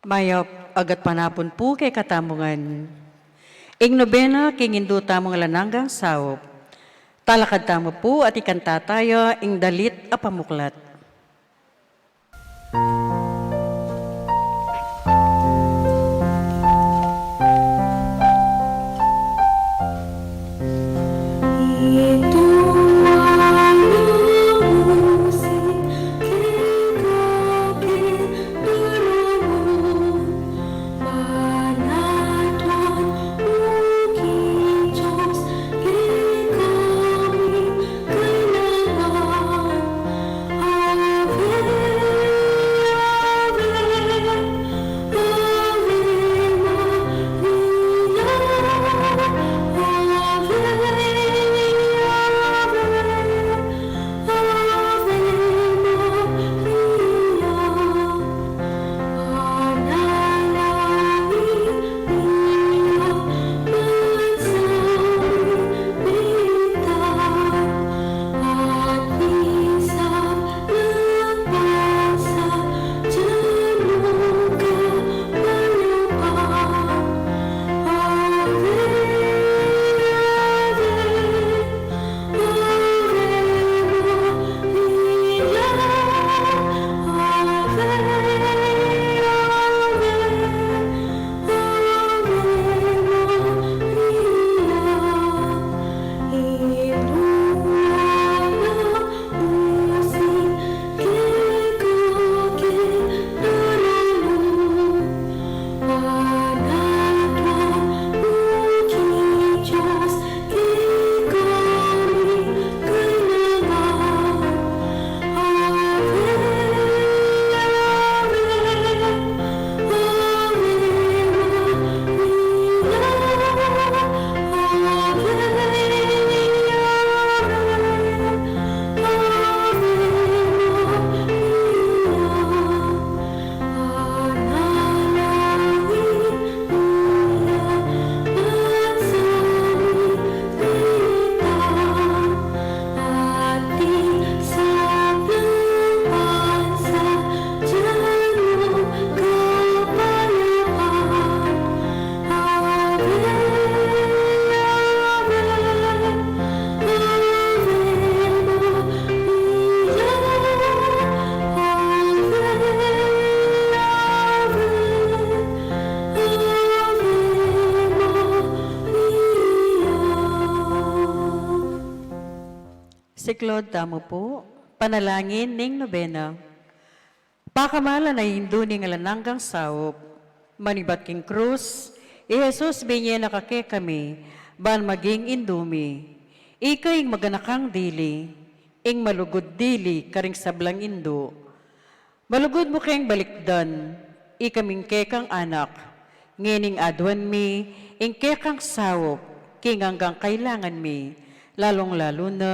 Mayop agat panapon po kay katamungan. Ing nobena king indo tamong lananggang sawop. Talakad tamo po at ikanta tayo ing dalit a pamuklat. Siklod tamo po, panalangin ning nobena. Pakamala na hindu ning alananggang sawop, manibat king krus, Jesus binye nakake kami, ban maging indumi. Ikay maganakang dili, ing malugod dili karing sablang indo. Malugod mo kayong balikdan, ikaming kekang anak, ngining adwan mi, ing kekang sawop, king hanggang kailangan mi, lalong-lalo na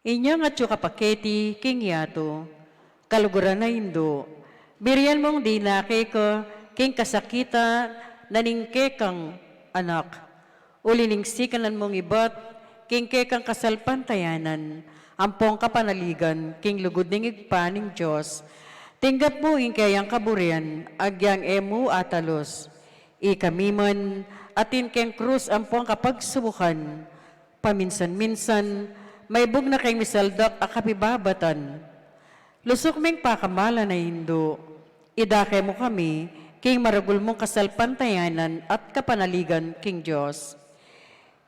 inyong at kapaketi, king yato, kaluguran na indo, biriyan mong dinake ko, king kasakita, naningke kang anak, ulining sikanan mong ibat, king kekang kasalpantayanan, ampong kapanaligan, king lugod ning igpaning Diyos, tinggat mo ing kayang kaburian, agyang emu atalos, ikamiman, atin keng krus ampong kapagsubukan, paminsan-minsan, may bug na kay misaldak akapibabatan. Lusok ming pakamala na indo. Idake mo kami, king maragul mong kasalpantayanan at kapanaligan, king Diyos.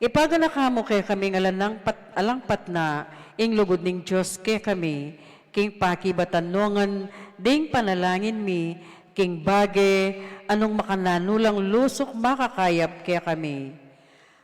Ipaganaka mo kay kami ngalanang alangpat na, ing lugod ning Diyos kay kami, king pakibatanongan, ding panalangin mi, king bage, anong makananulang lusok makakayap kay kami.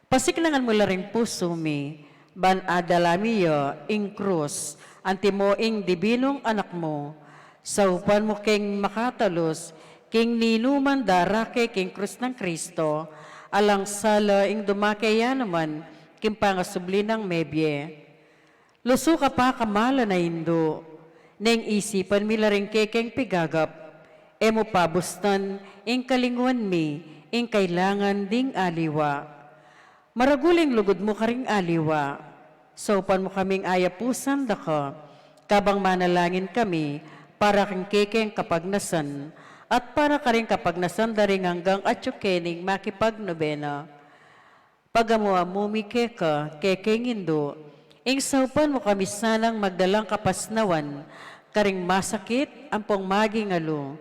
Pasiknangan mo la ring puso mi, ban adalamiyo ing krus, antimo ing dibinong anak mo, sa upan mo king makatalos, king ninuman darake king krus ng Kristo, alang sala ing dumakaya naman, king pangasubli ng mebye. Luso ka pa kamala na indo, neng isipan mi laring kekeng pigagap, emo pabustan ing kalinguan mi, ing kailangan ding aliwa. Maraguling lugod mo karing aliwa, sopan mo kaming ayapusan dako, kabang manalangin kami, para king kekeng kapagnasan, at para ka rin kapagnasan daring hanggang atyukening makipagnobena. Pagamuamumi keka, kekeng indo, ing saupan mo kami sanang magdalang kapasnawan, karing masakit, ampong magingalo.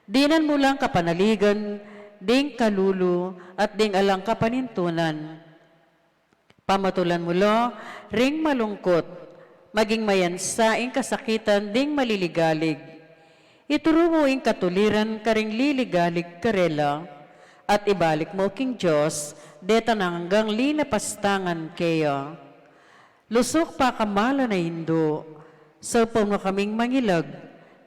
Dinan mo lang kapanaligan, ding kalulu, at ding alang kapanintunan. Pamatulan mo lo, ring malungkot, maging mayansaing kasakitan, ding maliligalig. Ituro mo ing katuliran, karing liligalig karela, at ibalik mo king Diyos, deta na hanggang linapastangan kaya. Lusok pa kamala na hindo, sa mo kaming mangilag,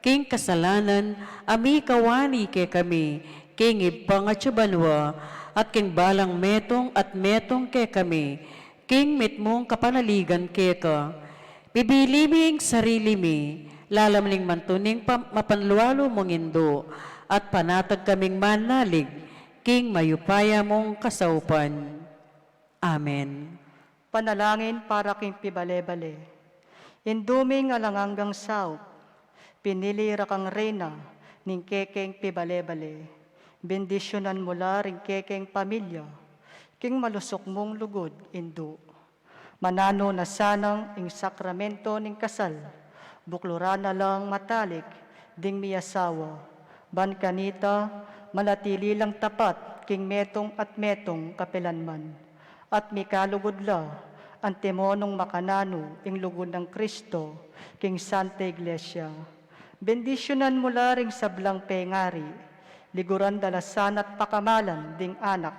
king kasalanan, ami kawani ke kami, king ipangatsubanwa, at king balang metong at metong ke kami, king mitmong kapanaligan ke ka. Bibiliming sarili mi, lalamling mantuning mapanlualo mong indo, at panatag kaming manalig, king mayupaya mong kasaupan. Amen. Panalangin para king pibale-bale. Induming alanganggang sao, pinili rakang reyna, ning kekeng pibale-bale. Bendisyonan mula ring kekeng pamilya, king malusok mong lugod, indo. Manano na sanang ing sakramento ning kasal, buklura na lang matalik, ding miyasawa. Ban kanita, manatili lang tapat, king metong at metong kapelanman. At mikalugod la, ang timonong makanano, ing lugod ng Kristo, king Santa Iglesia. Bendisyonan mula ring sablang pengari, liguran dalasan at pakamalan, ding anak,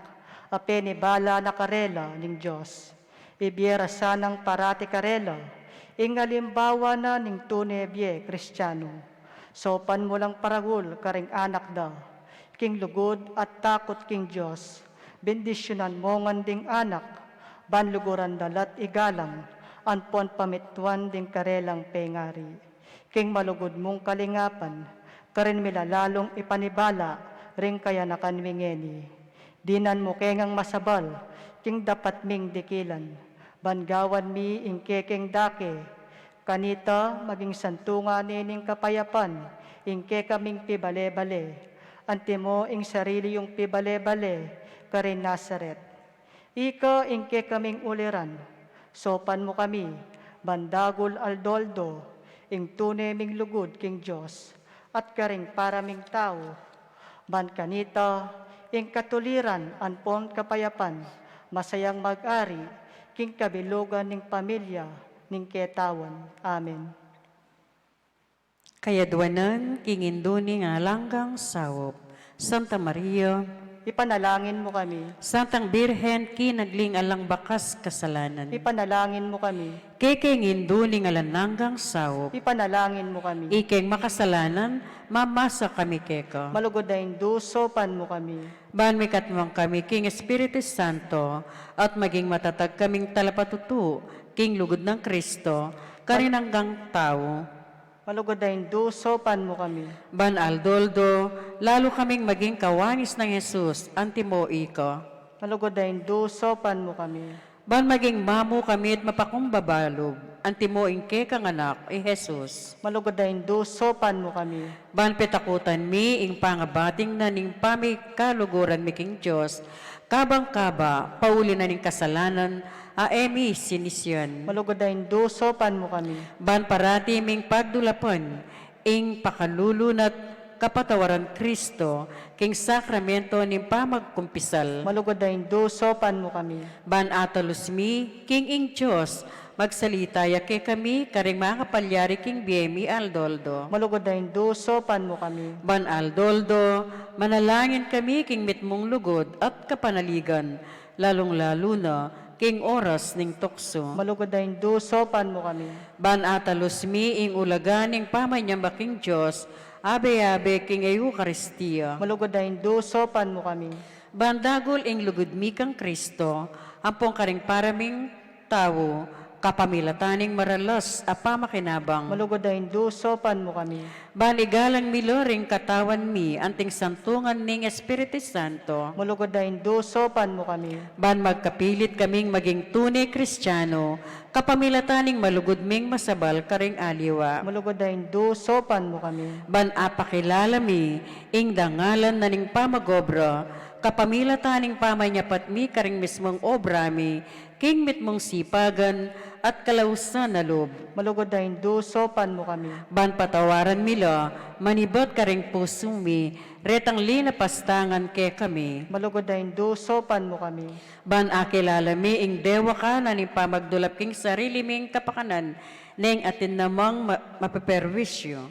apenibala na karela ning Diyos. Ibiera sanang parati karela, ing alimbawa na ning tunebye Kristiyano. Sopan mo lang paragul karing anak da, king lugod at takot king Diyos. Bendisyonan mo nganding anak, banluguran dalat igalang, anpon pamituan ding karelang pengari. King malugod mong kalingapan, karin milalalong ipanibala, ring kaya nakanwingeni. Dinan mo kengang masabal, king dapat ming dikilan. Bangawan mi ing kekeng dake, kanita maging santunga nining kapayapan, ing kekaming pibale-bale. Antimo ing sarili yung pibale-bale, karin Nazaret. Ika ing kekaming uliran, sopan mo kami, bandagol aldoldo, ing tuneming lugod king Diyos, at karing paraming tao. Ban kanita, ing katuliran, anpon kapayapan, masayang mag-ari, king kabilugan ning pamilya, ning ketawan. Amen. Kayadwanan, king induni nga langgang sawop. Santa Maria, Ipanalangin mo kami. Santang Birhen, kinagling alang bakas kasalanan. Ipanalangin mo kami. Kekeng induni nga lananggang sawop. Ipanalangin mo kami. Ikeng makasalanan, mamasa kami keka. Malugodayin sopan mo kami. Ban mi katmang kami, King Espiritu Santo, at maging matatag kaming talapatutu, King lugod ng Kristo, karinanggang tao. Malugodayin sopan mo kami. Ban Aldoldo, lalo kaming maging kawanis ng Jesus, antimo ika. Malugodayin sopan mo kami. Ban maging mamu kami at mapakumbabalog, antimo ingke kang anak, Jesus. Malugodayin sopan mo kami. Ban petakutan mi, ing pangabating na ning pami kaluguran mi king Diyos, kabang-kaba, pauli na ning kasalanan, aemi sinisyan. Malugodayin sopan mo kami. Ban parati ming pagdulapan, ing pakalulunat kapatawaran Kristo, king sakramento ning pamagkumpisal. Malugodayin sopan mo kami. Ban atalos mi, king ing Diyos, magsalitaya ke kami, karing mga kapalyari king Biemi Aldoldo. Malugodayin sopan mo kami. Ban Aldoldo, manalangin kami king mitmong lugod at kapanaligan, lalong-lalo na king oras ning tukso. Malugodayin sopan mo kami. Ban atalos mi ing ulagan ning pamanyamba king Diyos, abe-abe king Eucharistia. Malugodayin sopan mo kami. Bandagol ing lugod mi kang Kristo, ampong karing paraming tawo, kapamilataning maralas, apamakinabang. Malugod na Hindu, sopan mo kami. Banigalang miloring katawan mi, anting santungan ning Espiritu Santo. Malugod na Hindu, sopan mo kami. Ban magkapilit kaming maging tunay Kristiyano, kapamilataning malugod ming masabal karing aliwa. Malugod na Hindu, sopan mo kami. Ban apakilala mi, ing dangalan na ning pamagobra, kapamilataning pamanyapat mi karing mismong obra mi, king mitmong sipagan at kalausan na loob. Malugod na Hindu, sopan mo kami. Ban patawaran mila, manibot karing puso mi, retang linapastangan ke kami. Malugod na Hindu, sopan mo kami. Ban akilala mi, ing dewa ka na ning pamagdulap king sarili ming kapakanan, ning atin namang mapaperwisyo.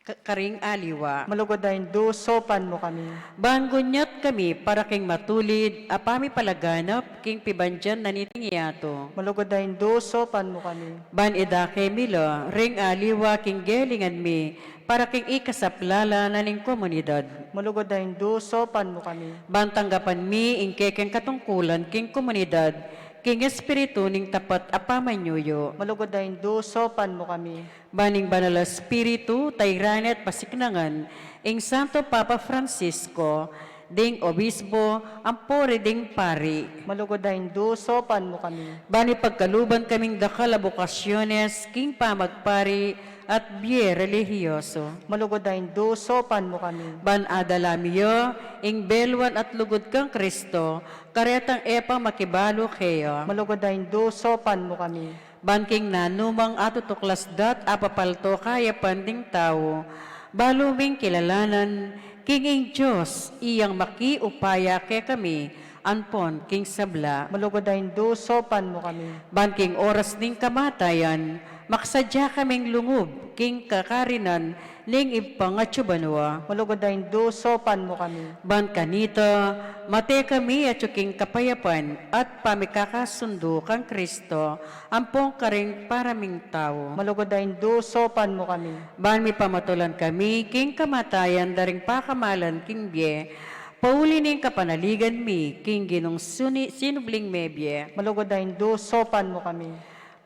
Karing aliwa. Malugod na Hindu, sopan mo kami. Bangunyat kami para king matulid, apami palaganap, king pibandyan na nitingiyato. Malugod na Hindu, sopan mo kami. Ban idake mila, ring aliwa king gelingan mi, para king ikasaplala na ning komunidad. Malugod na Hindu, sopan mo kami. Ban tanggapan mi, ing kekeng katungkulan, king komunidad, king espiritu ning tapat apamanyuyo. Malugod na Hindu, sopan mo kami. Baning banal espiritu, tayranet pasiknangan, ing Santo Papa Francisco, ding obispo, ampore ding pari. Malugod na Hindu, sopan mo kami. Bani pagkaluban kaming dakal a bukasyones, king pamagpari, at biye relihiyoso. Malugod na Hindu, sopan mo kami. Ban adalamiyo, ing belwan at lugod kang Kristo, karetang epa makibalo keyo. Malugod na Hindu, sopan mo kami. Banking nanumang atutuklas dat apapalto kaya panding tao, baluming kilalanan, king Diyos, iyang makiupaya ke kami, anpon king sabla. Malugod na Hindu, sopan mo kami. Banking oras ning kamatayan, maksadya kaming lungub, king kakarinan, ning ipangatsubanwa. Malugod na Hindu, sopan mo kami. Ban kanita, mate kami at yuking kapayapan at pamikakasundo kang Kristo, ampong karing paraming tao. Malugod na Hindu, sopan mo kami. Ban mi pamatulan kami, king kamatayan, daring pakamalan, king bye, pauli ning kapanaligan mi, king ginong sinubling mebye. Malugod na Hindu, sopan mo kami.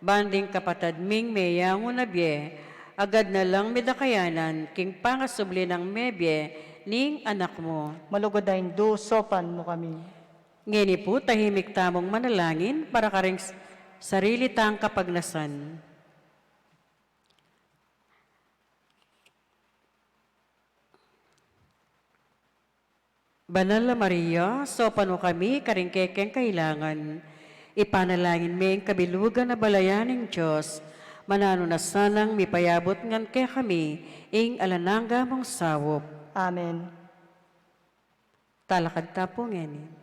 Banding kapatad ming meyang unabye, agad na lang midakayanan, king pangasubli ng mebye, ning anak mo. Malugod na Hindu, sopan mo kami. Ngini po, tahimik tamong manalangin para karing sarili tang kapagnasan. Banal na Maria, sopan mo kami, karing kekeng kailangan. Ipanalangin mi ang kabilugan na balayaning Diyos, manano na sanang mipayabot ngan ke kami, ing alananga mong sawop. Amen. Talakad ta po ngeni.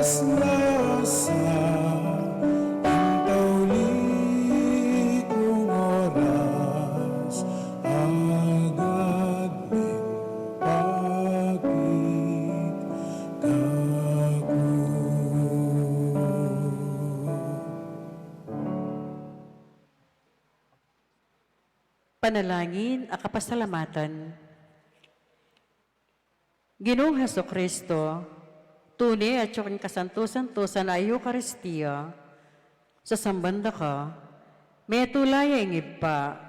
oras na sa intaulikong oras, agad pagit kako. Panalangin at kapasalamatan. Ginoong Hesukristo, tunay at yung kasanto-santo na Eucharistia, sa sambanda ka, may tulaya ingib pa,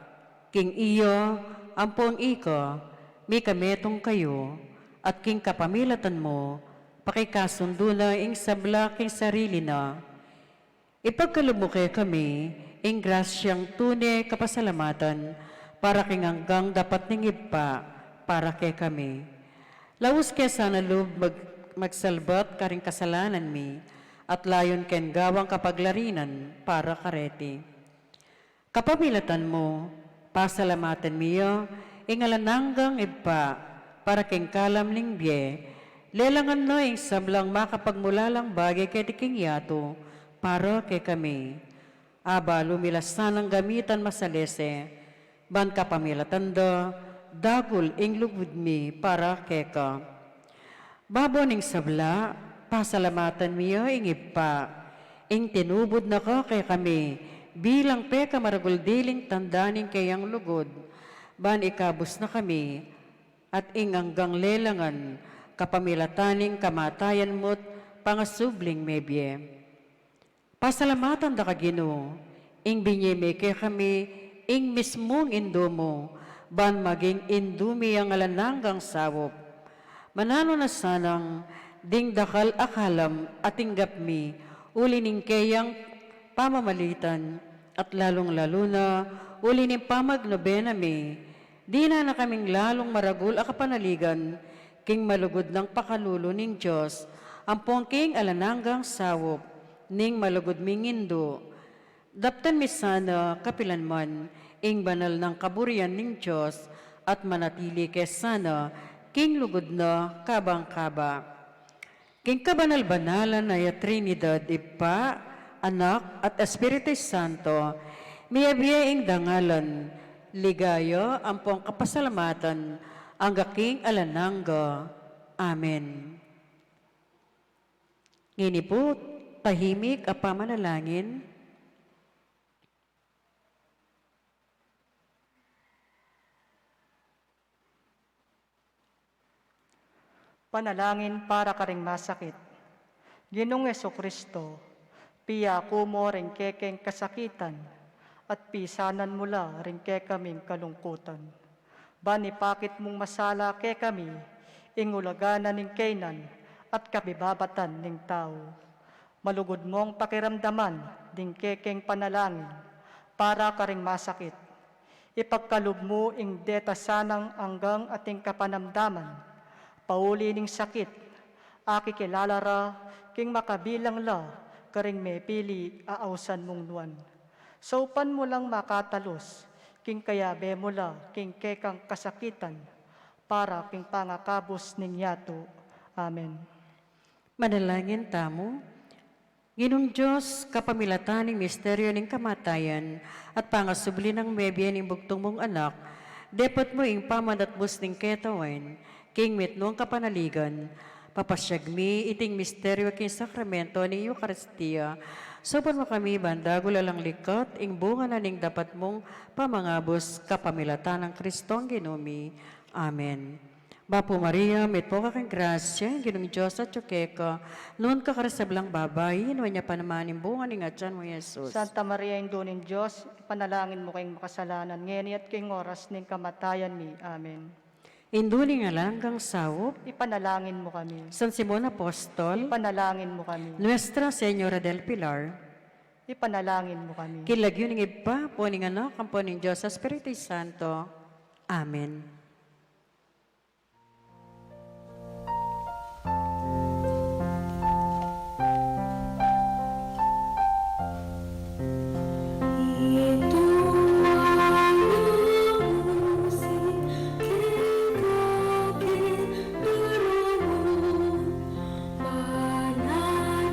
king iyo, ampong iko, may kametong kayo, at king kapamilatan mo, pakikasundo na ing sabla king sarili na. Ipagkalumuke kami, ing grasyang tunay kapasalamatan, para king hanggang dapat ningib pa, para kay kami. Laus kaya sana loob magsalbat karing kasalanan mi, at layon ken gawang kapaglarinan para kareti. Kapamilatan mo, pasalamatan miyo, ingalananggang ibpa, para king kalam ning biye, lelangan no ing sablang makapagmulalang bagay kay tiking yato, para kay kami. Aba lumilasan ang gamitan masalese, ban kapamilatan do, dagul ing lugod mi para keka. Babo ning sabla, pasalamatan miyo ing ipa, ing tinubod na ka kay kami, bilang peka maraguldiling tandaning kayang lugod, ban ikabos na kami, at ing hanggang lelangan, kapamilataning kamatayan mo't pangasubling mebye. Pasalamatan da ka Ginoo, ing binyeme kay kami, ing mismong indomo, ban maging indumi ang alananggang sawop. Manano na sanang, ding dakal akalam at inggap mi, ulining kayang pamamalitan, at lalong-lalo na, ulining pamagnobena mi, di na kaming lalong maragul akapanaligan, king malugod ng pakalulo ning Diyos, ampong king alananggang sawop, ning malugod mingindo, daptan mi sana kapilan man, ing banal ng kaburian ning Diyos, at manatili kay sana, king lugod na kabang-kaba. King kabanal-banalan na ya Trinidad, Ipa, Anak, at Espiritu Santo, miyabiyaing dangalan, ligayo, ampong kapasalamatan, ang aking alanangga. Amen. Ngini po, tahimik ang pamanalangin. Panalangin para karing masakit. Ginong Hesukristo, piya kumo ring kekeng kasakitan, at pisanan mula ring ke kaming kalungkutan. Banipakit mong masala ke kami, ingulaganan ning kainan, at kabibabatan ning tao. Malugod mong pakiramdaman, ding kekeng panalangin, para karing masakit. Ipagkalub mo ing deta sanang anggang ating kapanamdaman, pauli ning sakit, aki kilalara, king makabilang la, karing may pili aawsan mong nuan. Saupan mo lang makatalos, king kayabe mo la, king kekang kasakitan, para king pangakabos ning yato. Amen. Manalangin tamo. Ginong Diyos, kapamilatan ng misteryo ng kamatayan at pangasubli ng mebye ng bugtong mong anak, dapat mo ing pamadatbos ng ketawan, king mitnong kapanaligan, papasyag mi iting misteryo king sakramento ng Eucharistia, sopan mo kami bandago lalang likat, ing bunga na ning dapat mong pamangabos kapamilatan ng Kristong Ginumi. Amen. Bapo Maria, met po kakang grasya, ginong Diyos at yukeka, noon ka karasablang babay, inuwa niya pa naman yung bunga ni Atyan mo, Jesus. Santa Maria, yung dunin Diyos, panalangin mo kayong makasalanan, ngayon at kayong oras ning kamatayan mi. Amen. Induli nga langgang sawop, Ipanalangin mo kami. San Simon Apostol, Ipanalangin mo kami. Nuestra Señora del Pilar, Ipanalangin mo kami. kilagyo ng iba, po ning anak, ang po ning Diyos sa Espiritu Santo. Amen. Banal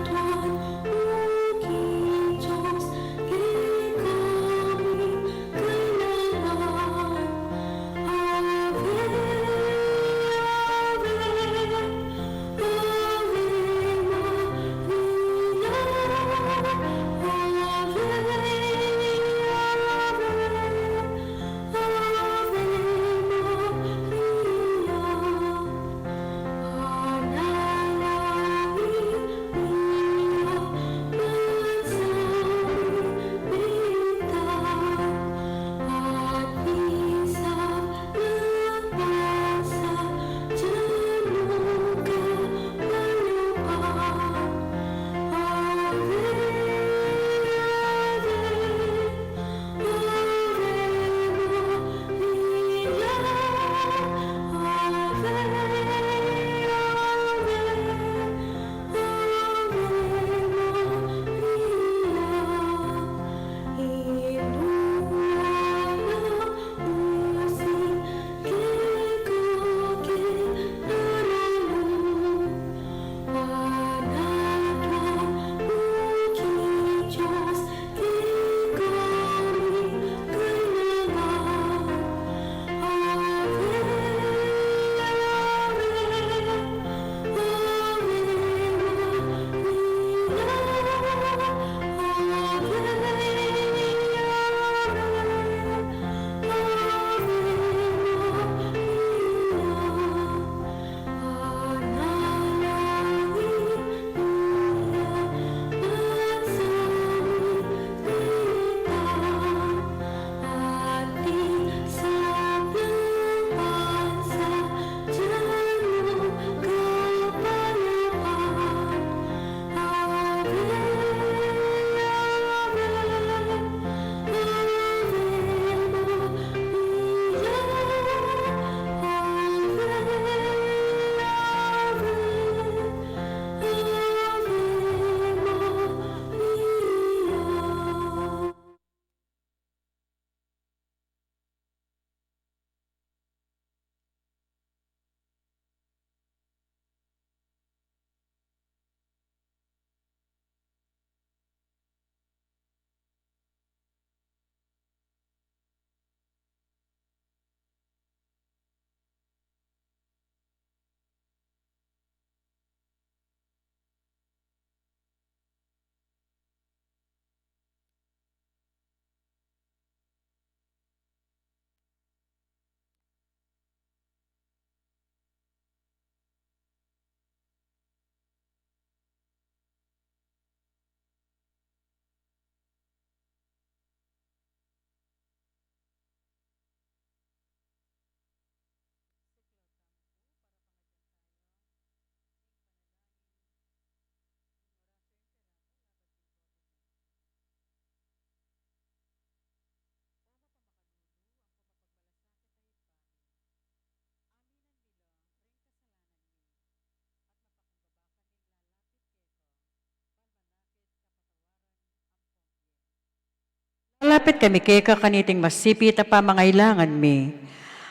Lalapit kami keka kaniting masipit a pamangailangan mi.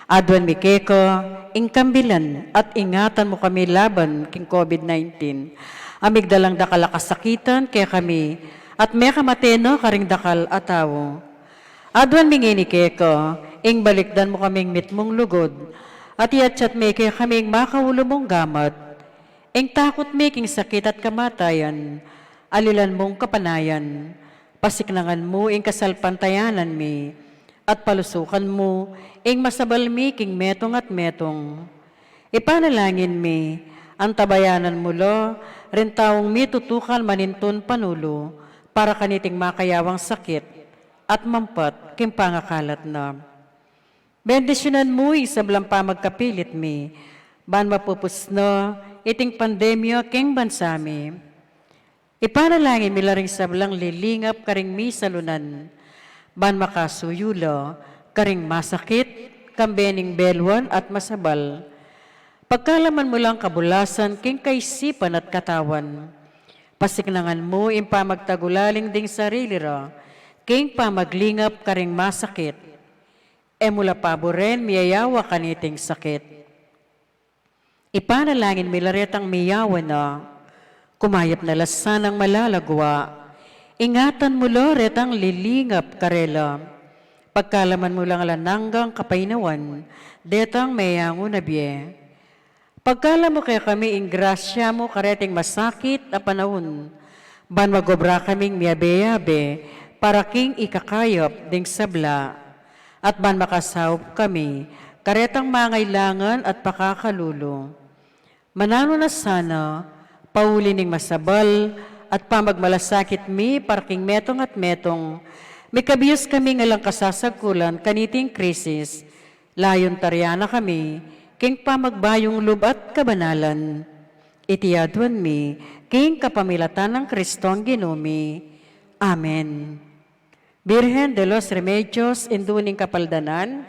Adwan mi keka, ingkambilan at ingatan mo kami laban king COVID-19. Amigdalang dakal kasakitan kaya kami at may kamateno karing dakal atawo. Adwan mi ngini keka, ing balikdan mo kaming mitmong lugod at iatchat mi kaya kaming makaulo mong gamat. Ing takot mi king sakit at kamatayan, alilan mong kapanayan. Pasiknangan mo ing kasalpantayanan mi, at palusukan mo ing masabal mi king metong at metong. Ipanalangin mi, ang tabayanan mo lo, rin taong mi tutukan maninton panulo, para kaniting makayawang sakit, at mampat king pangakalat na. Bendisyonan mo isablang pa magkapilit mi, ban mapupus no, iting pandemya king bansami. Ipanalangin mi laring sablang lilingap karing mi salunan, ban makasuyulo, karing masakit, kambening belwan at masabal. Pagkalaman mo lang kabulasan, king kaisipan at katawan. Pasiknangan mo impamagtagulaling ding sarili ra, king pamaglingap karing masakit. Emula paboren miyayawa kaniting sakit. Ipanalangin mi laretang miyawa na, kumayap na lasan ang malalagwa. Ingatan mo lo retang lilingap karela. Pagkalaman mo lang alananggang kapainawan, detang mayango na biye. Pagkala mo kaya kami ingrasya mo kareting masakit na panahon, ban magobra kaming miyabe-yabe, para king ikakayop ding sabla, at ban makasawp kami, karetang mangailangan at pakakalulo. Manano na sana, pauli ning masabal, at pamagmalasakit mi, parking metong at metong, may kabiyos kami ngalang kasasagkulan, kaniting krisis, layon taryana kami, king pamagbayong lub at kabanalan. Itiyadwan mi, king kapamilatan ng Kristong Ginumi. Amen. Virgen de los Remedios, induning kapaldanan,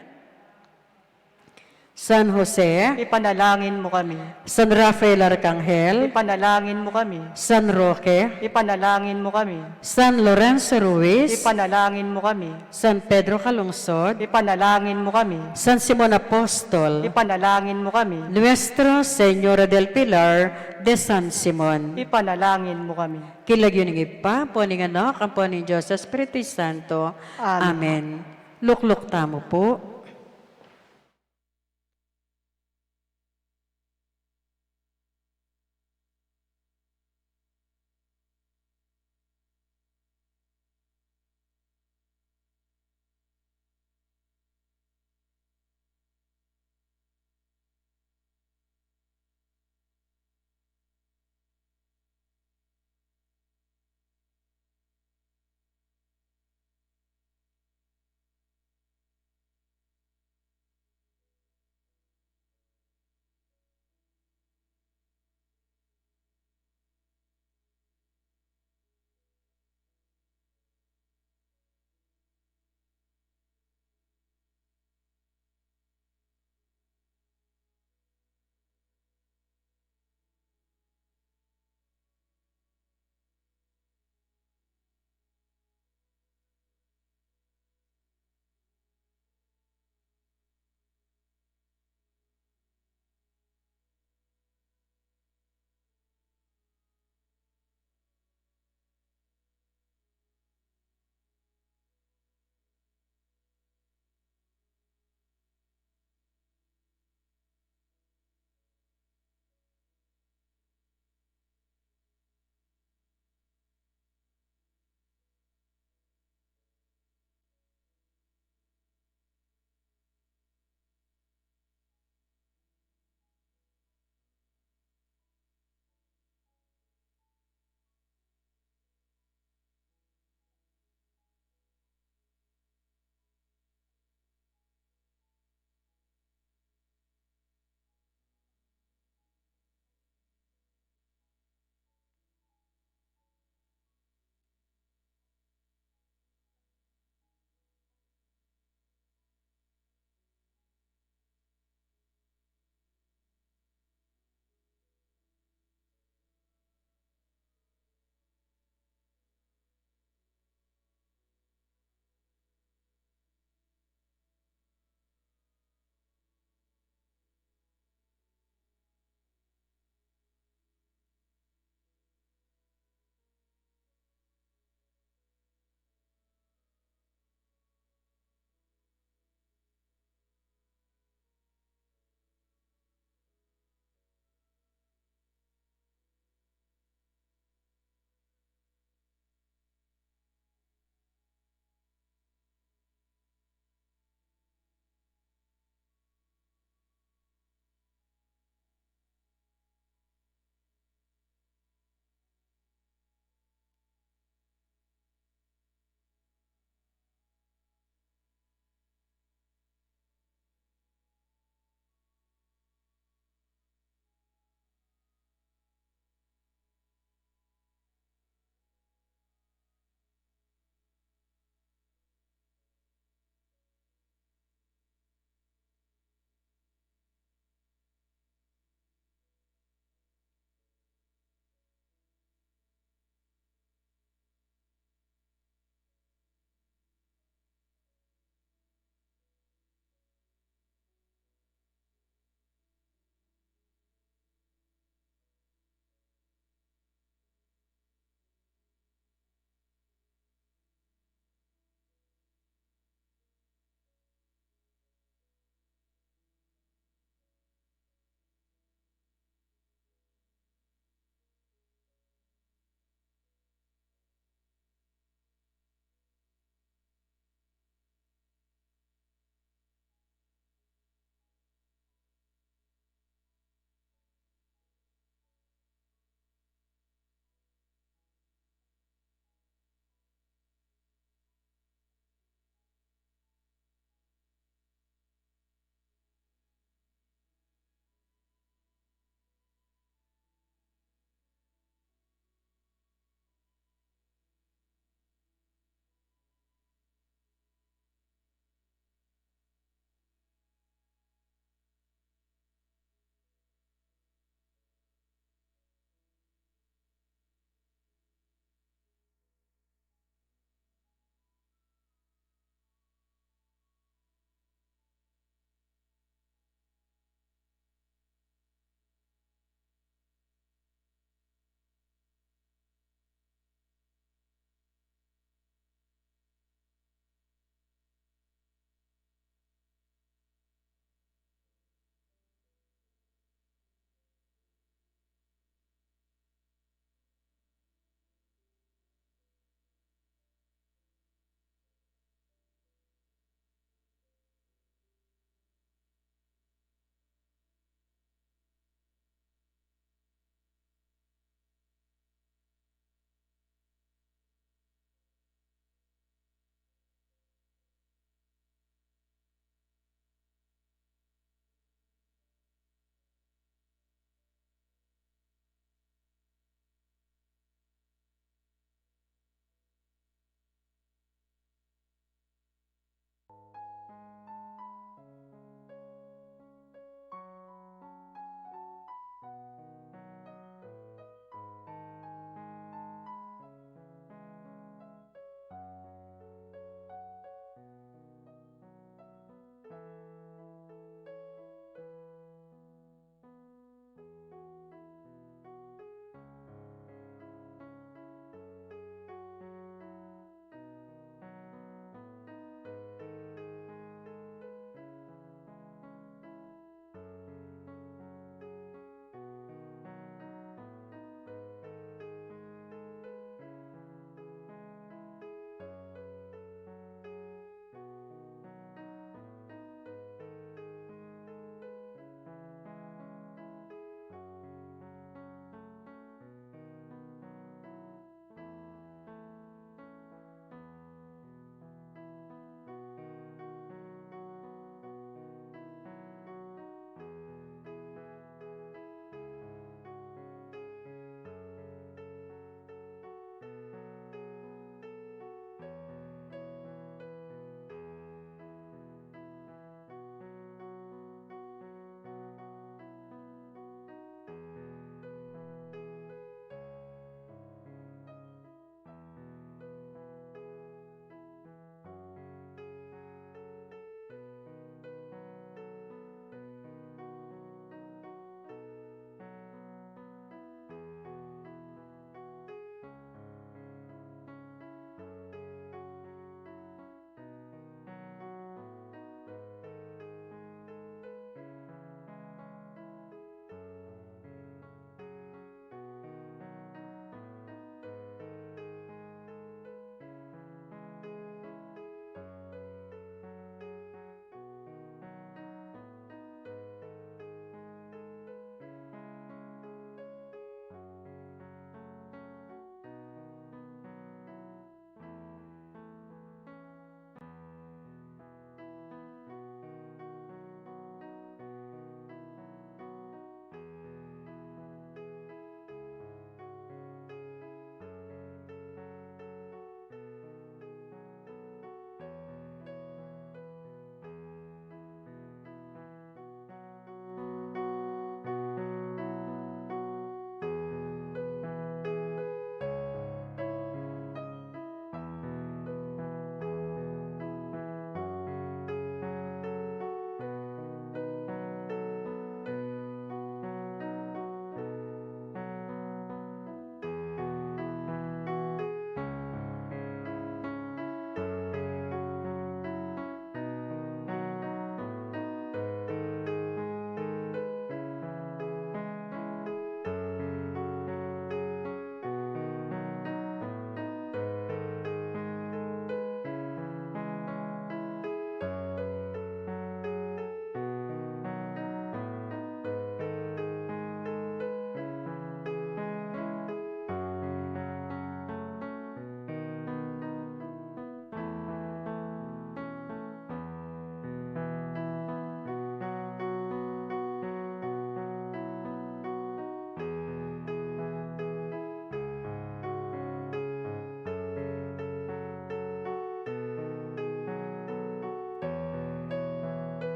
San Jose, Ipanalangin mo kami. San Rafael Arcangel, Ipanalangin mo kami. San Roque, Ipanalangin mo kami. San Lorenzo Ruiz, Ipanalangin mo kami. San Pedro Calungsod, Ipanalangin mo kami. San Simon Apostol, Ipanalangin mo kami. Nuestra Señora del Pilar de San Simon. Ipanalangin mo kami. Kilagyo ng ipa, po ning anak, ang po ning Diyos, Espiritu Santo. Amen. Amen. Lukluk tamo po.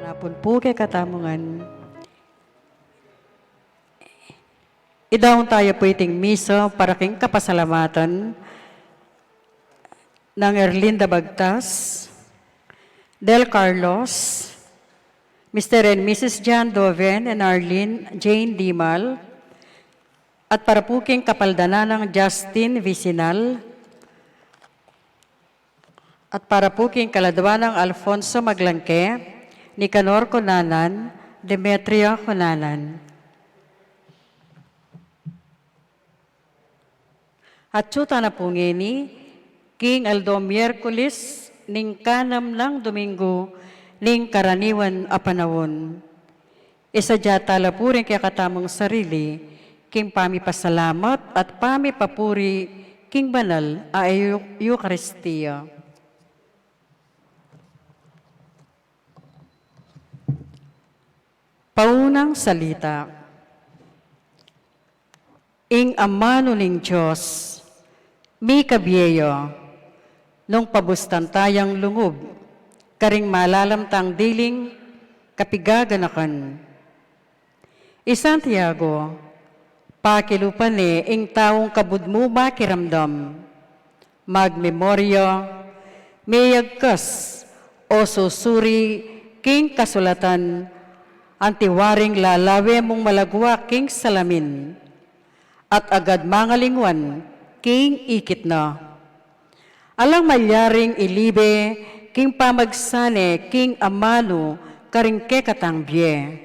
Rapon po kay katamungan. Idahon tayo po iting misa para king kapasalamatan ng Erlinda Bagtas, Del Carlos, Mr. and Mrs. John Doven and Arlene Jane Dimal, at para po king kapaldana ng Justin Vicinal, at para po king kaladwa ng Alfonso Maglangke, Nicanor Conanan, Demetria Conanan. At suta na po ngini, King Aldo Miyerkules, ning kanam ng Domingo, ning karaniwan a panahon. Isadya tala po rin kaya katamong sarili, king pamipasalamat at pamipapuri, king banal a Eucharistia. Paunang salita. Ing amano ning Diyos, mi kabiyeyo, nung pabustan tayang lungub, karing malalamtang diling kapigaganakan. Santiago, pakilupan ing taong kabudmo makiramdam, magmemorya, mayagkas o susuri king kasulatan, antiwaring lalawe mong malagwa king salamin, at agad mangalingwan king ikit na. Alang malyaring ilibe, king pamagsane, king amano, karing kekatangbiye.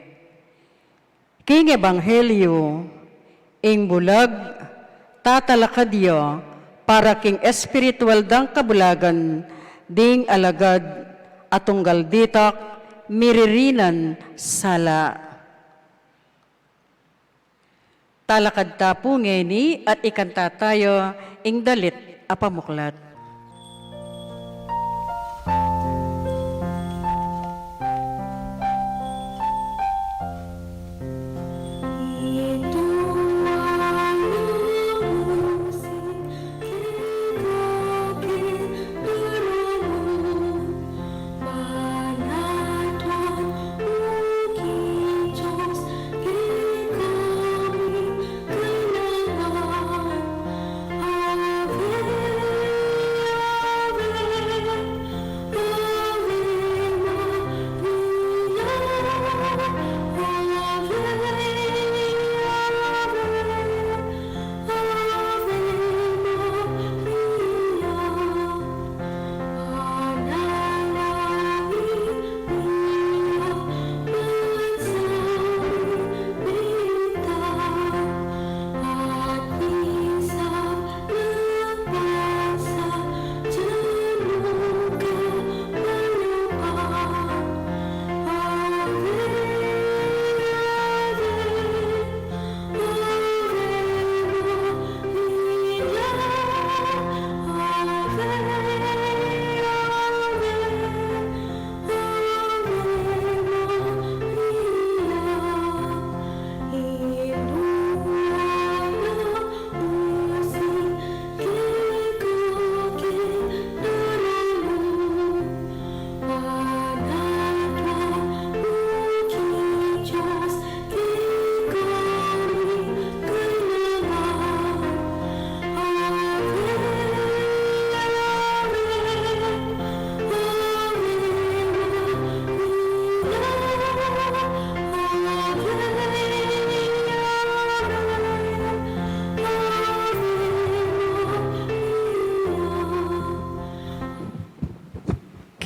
King ebanghelyo, ing bulag, tatalakadyo, para king espiritual dang kabulagan, ding alagad, atunggal ditak, miririnan, sala. Talakad tapo ngeni at ikanta tayo ing dalit apamuklat.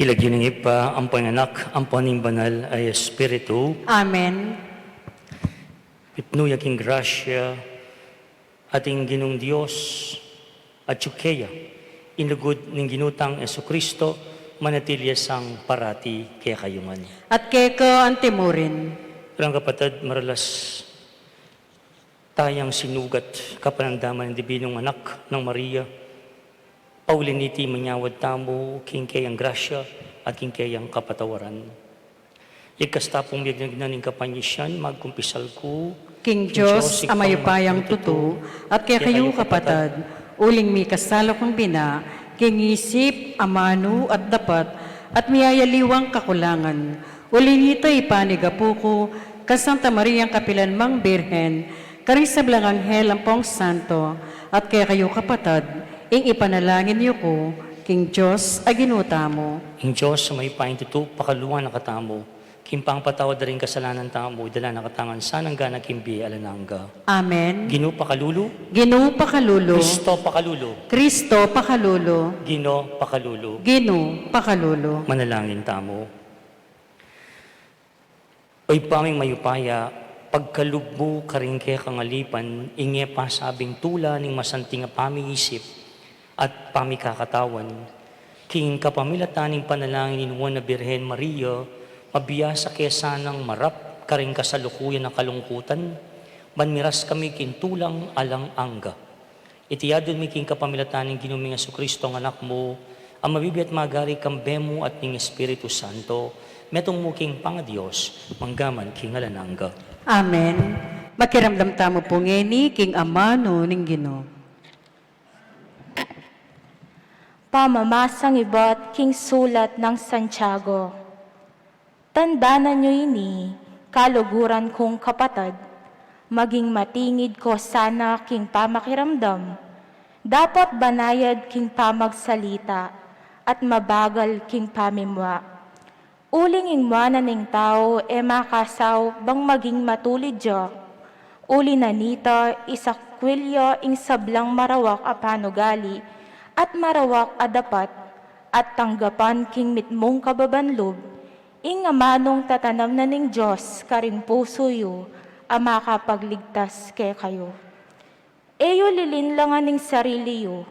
Kilagyuningip pa ang panganak, ang paning banal ay Espiritu, Amen. ipnuyaking grasya, ating ginong Diyos, at tsukeya, inugod ng ginutang Esukristo, manatilya sang parati kaya kayungan. At keko ang timurin. Parang kapatid, maralas tayang sinugat kapanandaman ng dibinong anak ng Maria, pauliniti manyawad tamo, king kayang grasya, at king kayang kapatawaran. Ikastapong miyagnig na ning kapanyisyan, magkumpisal ko, King Diyos, amayupayang tuto, at kaya kayo kapatad, uling mi kasalo kong bina, king isip, amano at dapat, at miyayaliwang kakulangan, Uli nito ipanigapuko, ka Santa Maria ang kapilanmang Birhen, karing sa blang anghel ang pong santo, at kaya kayo kapatad, ing ipanalangin niyo ko, King Diyos, aginuta mo. Ang Diyos sa may paintitu, pakaluan na katamo, kimpang patawad na rin kasalanan tamo, dala na katangan sanang gana kimbi alananga. Amen. Gino pakalulu, Gino pakalulo, Kristo pakalulu, Kristo pakalulo, Gino pakalulu, Gino pakalulo. manalangin tamo. Oy paming mayupaya, pagkalugbo karingke kangalipan, inge pa sabing tula ning masanting pamiisip at pamikakatawan. King kapamilataning panalangin ni Juan na Birhen Maria, mabiyasa kesanang marap karing kasalukuyan ng kalungkutan, manmiras kami kintulang alang angga. Itiyadon mi king kapamilataning ginuming Kristo ang anak mo, ang mabibiyat magari kambemo at ning Espiritu Santo, metong muking pangadiyos, manggaman king alanangga. Amen. Makiramdam tamo po ngeni, King Amano ning Gino. Pamamasang iba't king sulat ng Santiago. Tandaanan nyo ini, kaluguran kong kapatid, maging matingid ko sana king pamakiramdam, dapat banayad king pamagsalita, at mabagal king pamimwa. Uling ingmana ning tao makasaw bang maging matulid dya. Uli na nita isakwilyo ing sablang marawak a panugali at marawak a dapat at tanggapan king mitmong kababanlob ing amanong tatanam na ning Diyos karing puso yu a makapagligtas ke kayo. Eyo lilinlangan ning sarili yu,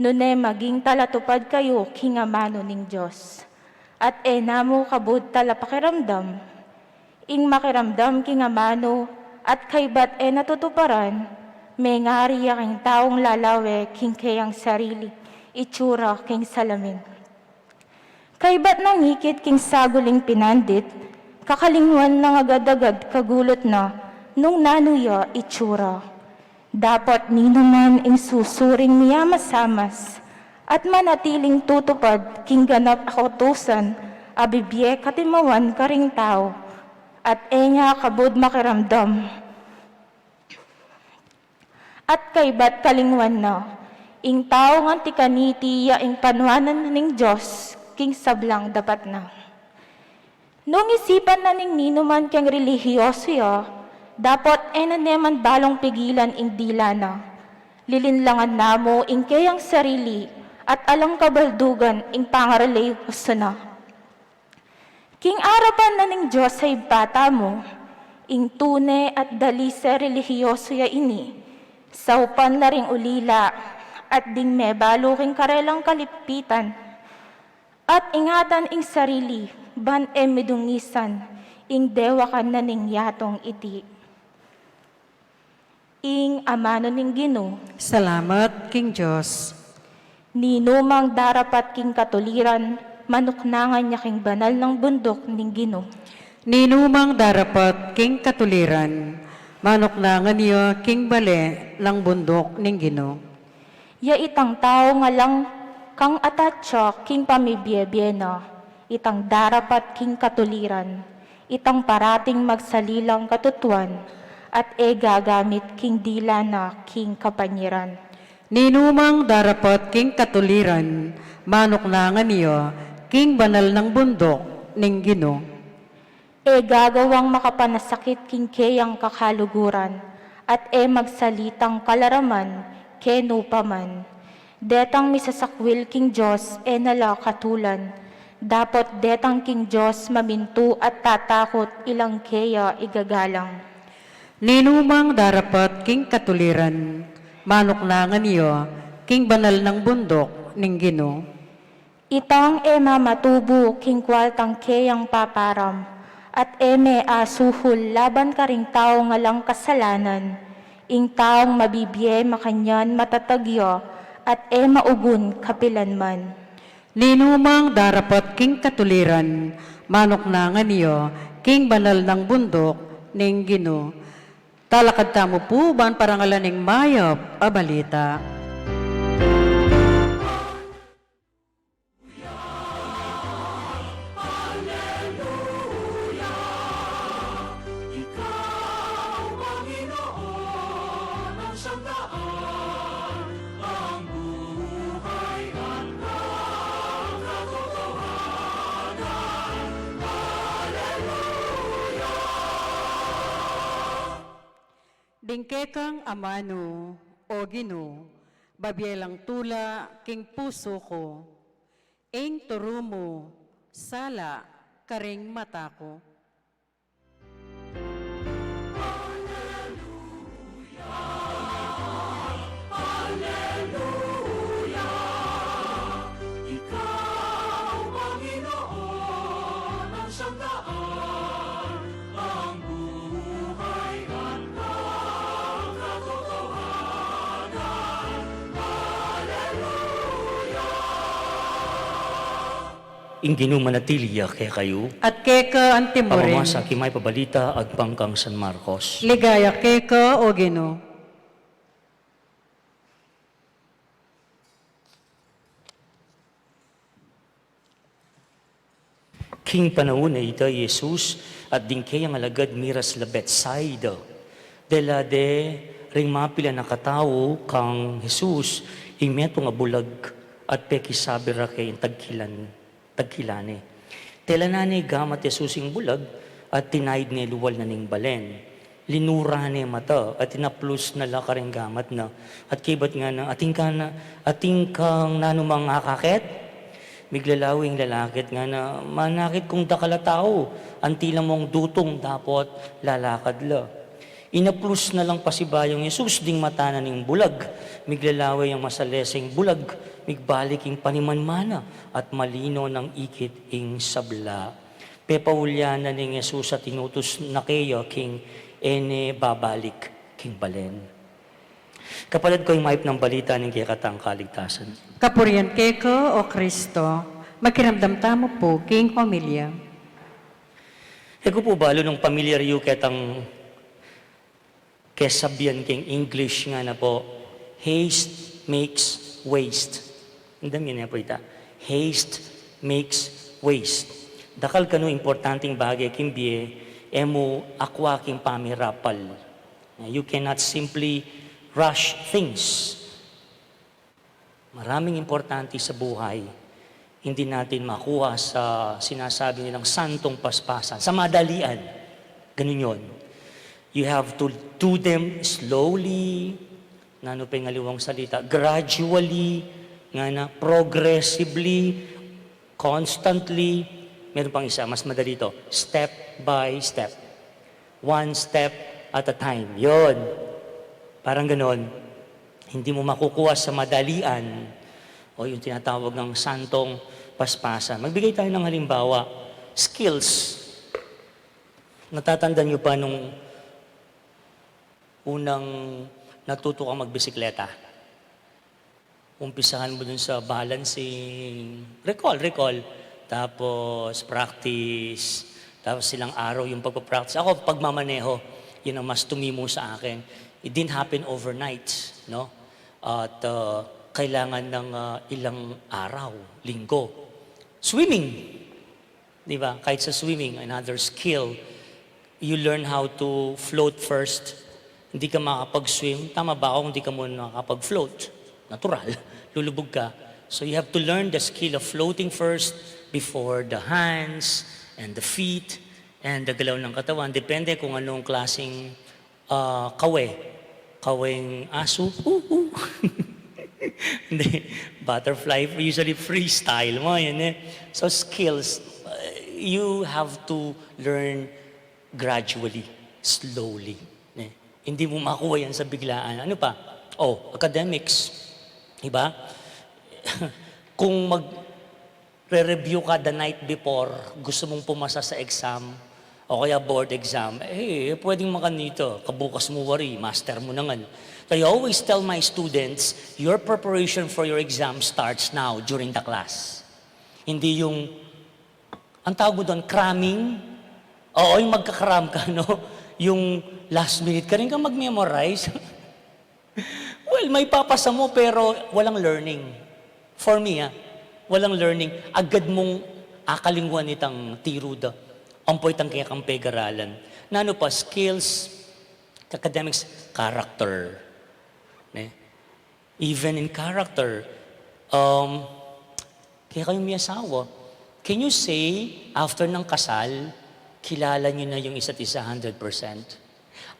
nune maging talatupad kayo king amano ning Diyos. At namo kabud tala pakiramdam, ing makiramdam king amano, at kaybat natutuparan, may ngari king taong lalawe king kayang sarili, itsura king salamin. Kaybat nang hikit king saguling pinandit, kakalingwan ng agad-agad kagulot na, nung nanuya itsura. Dapat ninuman ing susuring niya masamas, at manatiling tutupad king ganap kautusan, abibye katimawan karing tao, at enya kabud makiramdam. At kaybat kalingwan na, ing tao nga tikaniti ya ing panwanan ning Diyos, king sablang dapat na. Nung isipan na ning ninuman kang relihiyoso ya, dapat naneman balong pigilan ing dila na. Lilinlangan namo ing kayang sarili, at alang kabaldugan ing pangaralay gusto na. King arapan na ning Diyos ay bata mo, ing tune at dali sa relihiyoso ya ini, saupan na ring ulila, at ding me balo king karelang kalipitan, at ingatan ing sarili, ban medungisan, ing dewakan na ning yatong iti. Ing amano ning Gino, Salamat, King Diyos. ninumang darapat king katuliran, manuknangan niya king banal ng bundok ning Gino. Ninumang darapat, King Katuliran, manuknangan niyo, King Bale, ng bundok ning Gino. Ya itang tao nga lang kang atatsa king pamibiyebiyena, itang darapat king katuliran, itang parating magsalilang katutuan, at gagamit king dila na king kapanyiran. Ninumang darapat, King Katuliran, manuknangan niyo, King Banal ng bundok ning Gino. Gagawang makapanasakit king kayang kakaluguran, at magsalitang kalaraman, kenupaman. Detang misasakwil king Diyos nala katulan, dapat detang king Diyos mamintu at tatakot ilang kaya igagalang. Ninumang darapat, King Katuliran, manuknangan niyo, King Banal ng bundok ning Gino. Itang matubo king kwaltang kayang paparam, at asuhul laban ka ring tao nga lang kasalanan, ing taong mabibiye makanyan matatagyo, at maugun kapilanman. Ninumang darapat, King Katuliran, manuknangan niyo, King Banal ng bundok ning Gino. Talakad tamo po, ban parangalaning mayap, abalita. Dingke kang amano, o Gino, babyelang tula, king puso ko, ing turumo, sala, karing mata ko. Inginu manatiliya kaya kayo. At keka ang timurin, Pamamasa kimay pabalita agpangkang San Marcos. ligaya keka, o Gino. King panahon ita Jesus at dingkay ang alagad miras la Bethsaida. Dela de ring mapila na katao kang Jesus imeto nga bulag at pekisabi ra kay tagkilane. Tela na ni gamat Jesus ing bulag at tinaid ni luwal na ning balen. Linura ni mata at tinaplus na lakaring gamat na. At kibat nga na ating kang nanumang akakit. Miglalawing lalakit nga na manakit kung dakala tao, antila mong dutong dapat lalakad la. Inaplus na lang pasibayong Jesus ding mata na ning bulag, miglalaway ang masalesing bulag, migbalik ing panimanmana at malino ng ikit ing sabla. Pepaulian na ning Jesus at tinutos na kayo king ene babalik king balen. Kapalad ko yung maip ng balita ng kikatang kaligtasan. Kapurian keko, o Kristo, makiramdam tamo po, king pamilya. Eko po balo nung pamilyar yu ketang kesabihan king English nga na po, haste makes waste. Ang dami na po ita. Haste makes waste. Dakal kano importanteng bagay king biye, emo akwa king pamirapal. You cannot simply rush things. Maraming importante sa buhay, hindi natin makuha sa sinasabi nilang santong paspasan, sa madalian. Ganun yun. You have to do them slowly, nano pa yung aliwang salita, gradually, nga na, progressively, constantly. Meron pang isa, mas madali ito, step by step. One step at a time. Yun. Parang ganon, hindi mo makukuha sa madalian o yung tinatawag ng santong paspasan. Magbigay tayo ng halimbawa, skills. Natatandaan nyo pa nung unang natuto kang magbisikleta? Umpisahan mo dun sa balancing, recall. Tapos practice, tapos silang araw yung pagpapractice. Ako, pagmamaneho, yun ang mas tumimo sa akin. It didn't happen overnight, no? At kailangan ng ilang araw, linggo. Swimming, di ba? Kahit sa swimming, another skill, you learn how to float first. Hindi ka makakapag-swim. Tama ba ako hindi ka muna makakapag-float? Natural, lulubog ka. So you have to learn the skill of floating first before the hands and the feet and the galaw ng katawan. Depende kung anong klaseng kaweng aso, hindi, butterfly, usually freestyle mo, yun eh. So skills, you have to learn gradually, slowly. Eh. Hindi mo makuha yan sa biglaan. Ano pa? Academics. Diba? Kung mag-review ka the night before, gusto mong pumasa sa exam, o kaya board exam, pwedeng makanito, kabukas mo wari, master mo na nga. So I always tell my students, your preparation for your exam starts now during the class. Hindi yung, ang tawag mo doon, cramming. Oo, yung magkakram ka, no? Yung last minute ka rin ka mag-memorize. Well, may papasa mo pero walang learning. For me, walang learning. Agad mong akalingwan itang tiruda. Ampoy tang kaya kang pegaralan. Nano pa, skills, academics, character. Even in character, kaya kayong may asawa, can you say, after ng kasal, kilala nyo na yung isa't isa 100%?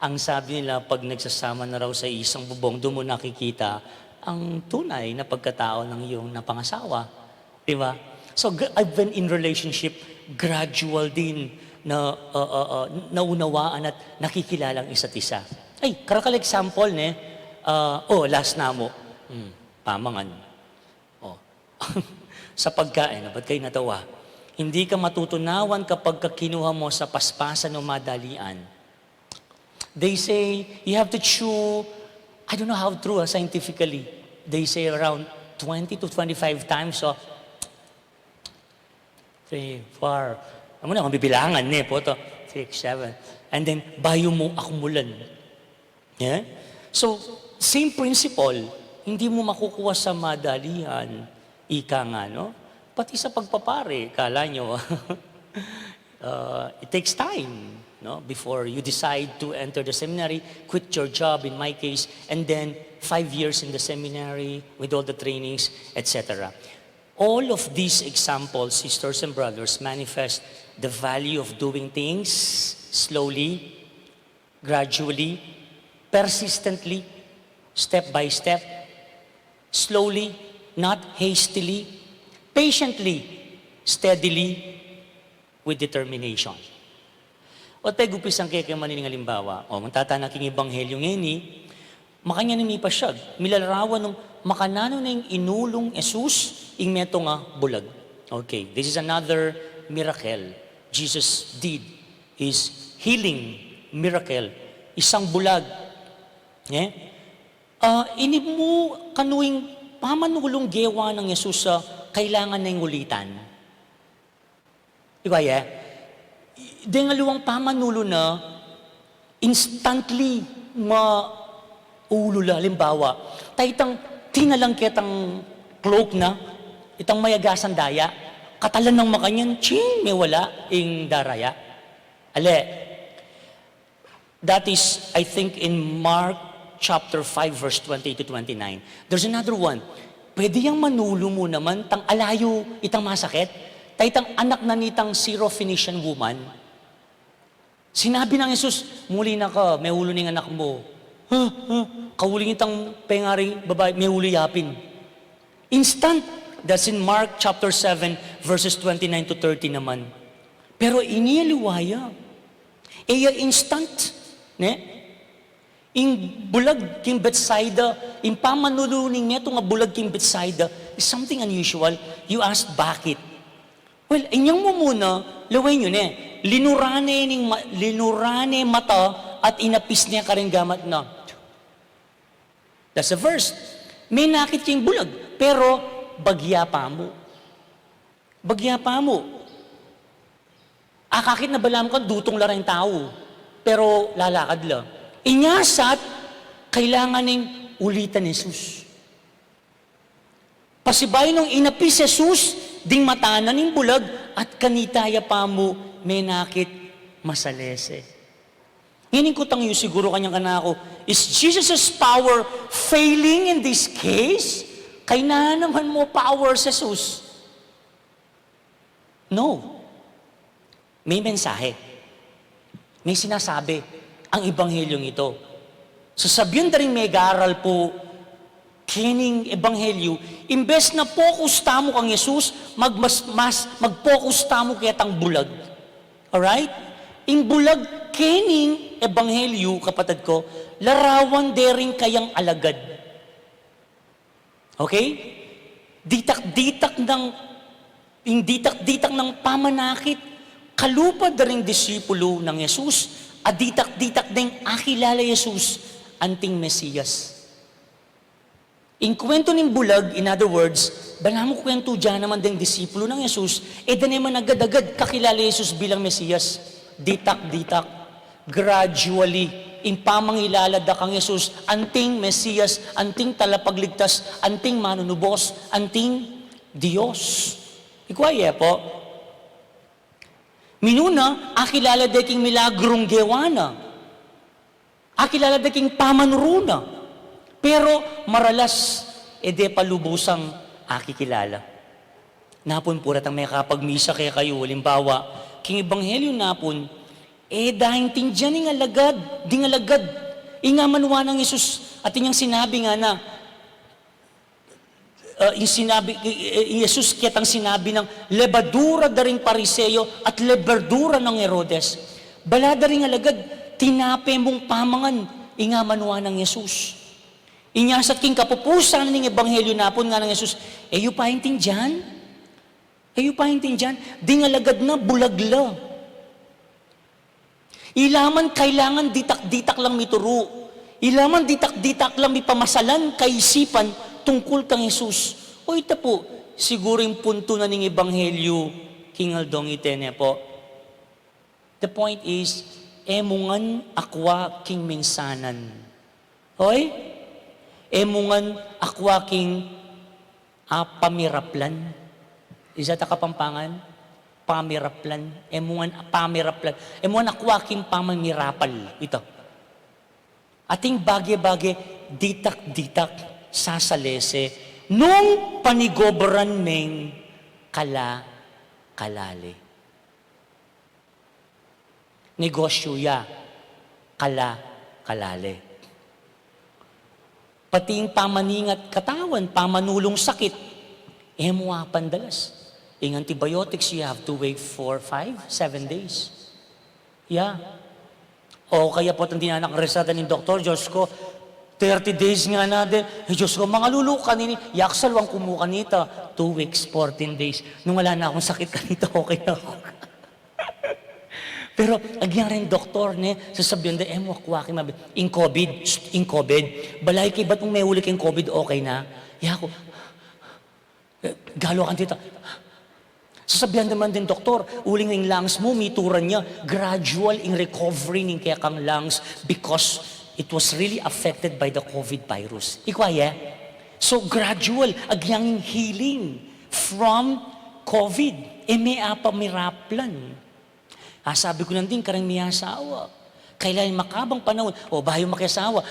Ang sabi nila, pag nagsasama na raw sa isang bubong, doon mo nakikita ang tunay na pagkatao ng iyong napangasawa. Di ba? So, I've been in relationship, gradual din na naunawaan at nakikilala ang isa't isa. Ay, karakal example, ne? Last na mo. Pamangan. Oh. Sa pagkain, ba't kayo natawa? Hindi ka matutunawan kapag kinuha mo sa paspasan o madalian. They say, you have to chew, I don't know how true, scientifically. They say around 20 to 25 times. So, 3, 4, ano na, kung bibilangan, po to, 6, 7. And then, bayo mo akumulan. Yeah? So, same principle, hindi mo makukuha sa madalian, ika nga, no? Pati sa pagpapare, kala nyo, it takes time, no? Before you decide to enter the seminary, quit your job, in my case, and then 5 years in the seminary with all the trainings, etc. All of these examples, sisters and brothers, manifest the value of doing things slowly, gradually, persistently, step by step, slowly, not hastily, patiently, steadily, with determination. O tayo gupis ang kaya manining halimbawa, magtatanak yung ebanghelyo ngeni, makanya nimi pa siya, milalarawan ng makanano na yung inulong Jesus, ing meto nga bulag. Okay, this is another miracle Jesus did, His healing miracle. Isang bulag. Ini mo kanuing pamanulong gewa ng Jesus sa kailangan na yung ulitan. Diba, dengaluang pamanulo na instantly maulula. Halimbawa, taitang tinalang kitang cloak na, itang mayagasan daya, katalan ng makanyan, may wala, ing daraya. That is, I think, in Mark chapter 5, verse 20 to 29. There's another one. Pwede yang manulo mo naman, tang alayo, itang masakit, taitang anak na nitang Syrophoenician woman. Sinabi ng Jesus, muli na ka, may ulo ng anak mo. Kauling itang pengari babae, may ulo yapin. Instant. That's in Mark chapter 7, verses 29 to 30 naman. Pero inialiwaya. Instant. In bulag king Bethsaida, in pamanuluning neto nga bulag king Bethsaida, is something unusual. You ask, bakit? Well, inyang mo muna, laway nyo linurane mata at inapis niya karinggamat na. That's the verse. May nakit yung bulag, pero bagya pa mo. Bagya pa mo. Akakit na balam ka, dutong larang tao, pero lalakad lang. Inyasat, kailangan ng ulitan ni Jesus. Pasibay nung inapis Jesus, ding matanan ng bulag, at kanitaya pa mo, may nakit masalese. Ngayon ko tangyo siguro kanyang kanako, is Jesus' power failing in this case? Kaya na naman mo power sa Jesus. No. May mensahe. May sinasabi ang ebanghelyong ito. So sabihin na rin may garal po kining ebanghelyo, imbes na focus tamo kang Jesus, mag-focus tamo kaya tang bulag. Alright? In bulag kining ebanghelyo, kapatid ko, larawan dering kayang alagad. Okay? Ditak-ditak ng pamanakit, kalupad na ring disipulo ng Jesus, at ditak-ditak ding akilala Jesus, anting Mesiyas. In kwento ng bulag, in other words, bala mo kwento dyan naman ding disipulo ng Jesus, naman agad-agad kakilala Jesus bilang Mesiyas. Ditak-ditak, gradually, in pamangilala da kang Jesus, anting Mesiyas, anting talapagligtas, anting manunubos, anting Diyos. Ikwaye po, minuna, akilala deking milagrong gewana. Akilala deking pamanuruna. Pero maralas, ede palubusang akikilala. Napon pura tang may kapagmisa kaya kayo, halimbawa, king ebanghelyo napon, Dahil tindiyan ng alagad, ding alagad. Inga manuwa ng Yesus at inyang sinabi nga na, Yesus kitang sinabi ng lebadura daring pariseyo at leberdura ng Herodes. Balada ring alagad, tinape mong pamangan, inga manuwa ng Yesus. Inyasat king kapupusan ng ebanghelyo napon nga ng Yesus, yu pahintin dyan? Yu pahintin dyan? Ding alagad na, bulagla. Ilaman kailangan ditak-ditak lang mituro. Ilaman ditak-ditak lang mipamasalan kaisipan tungkol kang Jesus. O ito po, siguro yung punto na ng Ebanghelyo, King Aldong itene po. The point is, emungan akwa king minsanan. Hoy? Emungan akwa king pamiraplan. Is that a kapampangan? Pamiraplan. Emungan pamiraplan. Emungan akwa king pamamirapal. Ito. Ating bagye-bagye, ditak-ditak, sasalese, nung panigobran meng kalale. Negosyo ya, kalale. Pating pamaningat katawan, pamanulong sakit, mga pandalas. In antibiotics, you have to wait 4, 5, 7 days. Yeah. O kaya po itong dinanak resata ng doktor, Diyos ko, 30 days nga na din. Diyos ko, mga luluka nini, yaksalwang kumuka nito. 2 weeks, 14 days. Nung wala na akong sakit kanito, okay na ako. Pero, agyan rin doktor, sasabihin na, wakwaki mabi. In COVID, balay kay ba't may huli kayong COVID, okay na? Yako, galo kan dito. Sasabihan naman din, doktor, uling ng lungs mo, mituran niya, gradual in recovery ng kaya kang lungs because it was really affected by the COVID virus. Ikwaya? So gradual, agyang healing from COVID. May apamiraplan. Sabi ko lang din, karang may asawa. Kailan makabang panahon, bahayo makiasawa.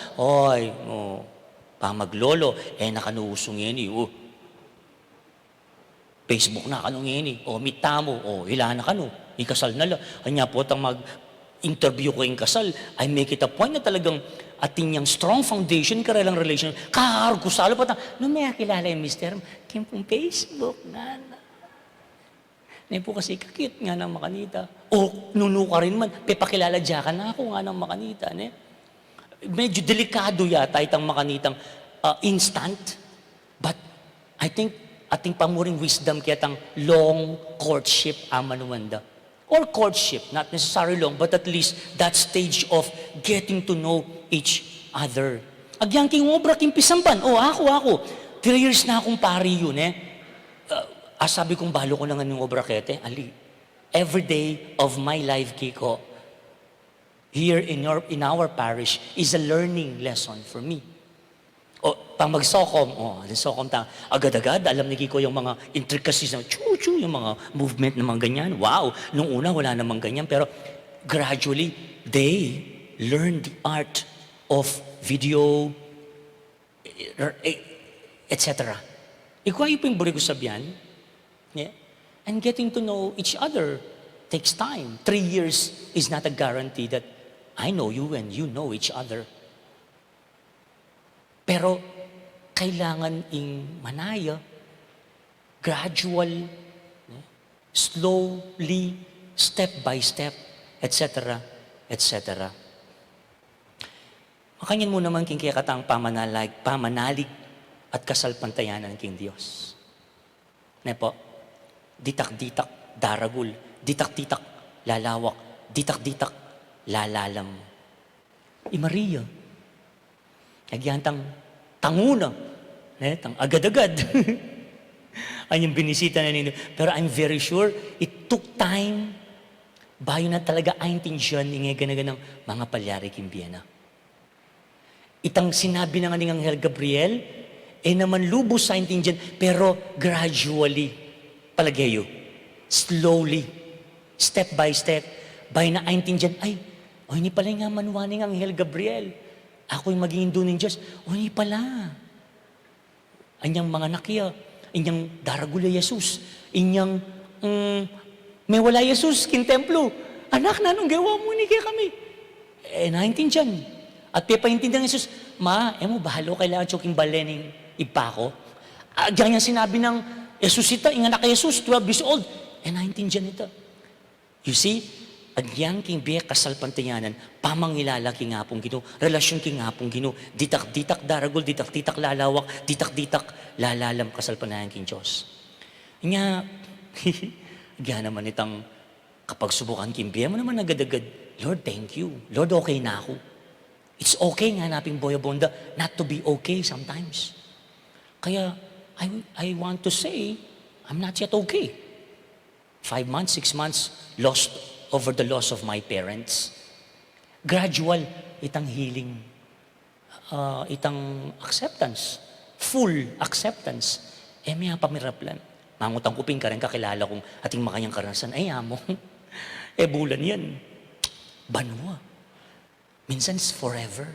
Pamaglolo, nakanuusong yan Facebook na kanong ini, mita mo, ilan na kano, ikasal na lang. Kanya po, mag-interview ko yung kasal, I make it a point na talagang ating yung strong foundation, karelang relation, kaharkusalo pa no may kilala yung mister, kim pong Facebook, na. Ngayon po kasi kakit nga ng makanita. Nuno ka rin man, pepakilala dya ka na ako nga ng makanita. Medyo delikado yata itang makanitang instant, but I think ating pamuring wisdom kaya long courtship amanuanda. Or courtship, not necessarily long, but at least that stage of getting to know each other. Agyang king obra king pisampan, ako. 3 years na akong pari yun sabi kong balo ko na nga ng obra kete, every day of my life, Kiko, here in our parish is a learning lesson for me. Pang mag-sokom, agad-agad, alam ni Kiko yung mga intricacies na yung mga movement na mga ganyan. Wow! Nung una, wala namang ganyan. Pero gradually, they learn the art of video, etc. Ikaw yung buri ko sabihan. Yeah? And getting to know each other takes time. 3 years is not a guarantee that I know you and you know each other. Pero, kailangan ing manaya, gradual, slowly, step by step, etc., etc. Makanyan mo naman king kaya katang pamanalig at kasalpantayanan ng king Diyos. Po, ditak-ditak, daragul, ditak-ditak, lalawak, ditak-ditak, lalalam. Maria, nagyantang tanguna, tang agad-agad. Anyang binisita na ninyo. Pero I'm very sure, it took time bayo na talaga aintindihan ng ganaganang mga palyari kimbiena. Itang sinabi na nga ni Anghel Gabriel, naman lubos sa intindihan, pero gradually, palagayo, slowly, step by step, bayo na aintindihan, hindi pala nga manuwa ni Anghel Gabriel. Ako'y maging doon ng Diyos. Hindi pala. Anyang mga nakya, inyang daragula Jesus, inyang may wala Jesus, kin templo. anak na anong gawa mo ni kaya kami? Naintindihan. At pipaintindihan ng Jesus, ma, mo bahalo kailangan choking balening ipa ko. Diyan yung sinabi ng Jesus ita, inganak kay Jesus, 12 years old. Naintindihan ito. You see, agyan king biya kasal pantinganan, pamangilala king nga pong gino, relasyon king nga pong gino, ditak-ditak daragol, ditak-ditak lalawak, ditak-ditak lalalam kasal panayan king Diyos. Nga, agyan naman itang kapag subukan king biya mo naman nagadagad, Lord, thank you. Lord, okay na ako. It's okay nga naping boya bonda not to be okay sometimes. Kaya, I want to say, I'm not yet okay. 5 months, 6 months, lost over the loss of my parents. Gradual, itang healing, itang acceptance, full acceptance. May pamiraplan. Mangutang kuping ka rin kakilala kong ating makanyang karanasan. Amo, bulan yan. Banwa. Minsan forever.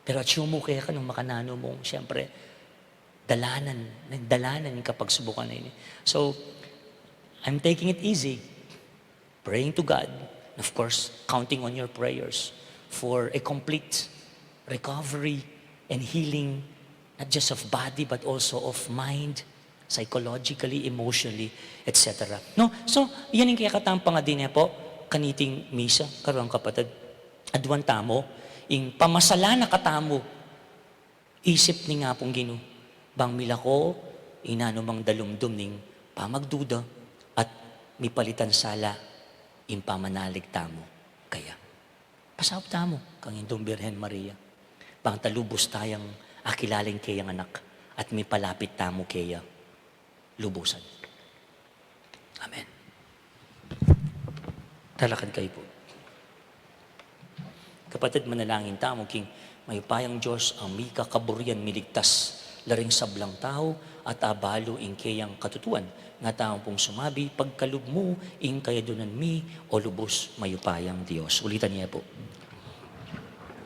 Pero at sumukaya ka nung makanano mong, siyempre, dalanan kapag subukan na yun. So, I'm taking it easy. Praying to God. Of course, counting on your prayers for a complete recovery and healing, not just of body, but also of mind, psychologically, emotionally, etc. No? So, yan yung kaya katampa nga din po, kaniting misa, karoon kapatid. Adwan tamo, ing pamasala na katamo, isip ni nga pong gino, bang milako, inanumang dalumdum ning pamagduda, at mipalitan sala, impamanalig tamo. Kaya, pasawap tamo, kang indong Birhen Maria, bang talubos tayang akilaling kayang anak, at mipalapit tamo kaya, lubusan. Amen. Talakad kayo po. Kapatid, manalangin tamo, king mayupayang Diyos ang mi kakaburian miligtas, laring sablang tao at abalo ing kayang katutuan, nga taong pong sumabi, pagkalub mo, ing kayadunan mi, o lubos mayupayang Diyos. Ulitan niya po.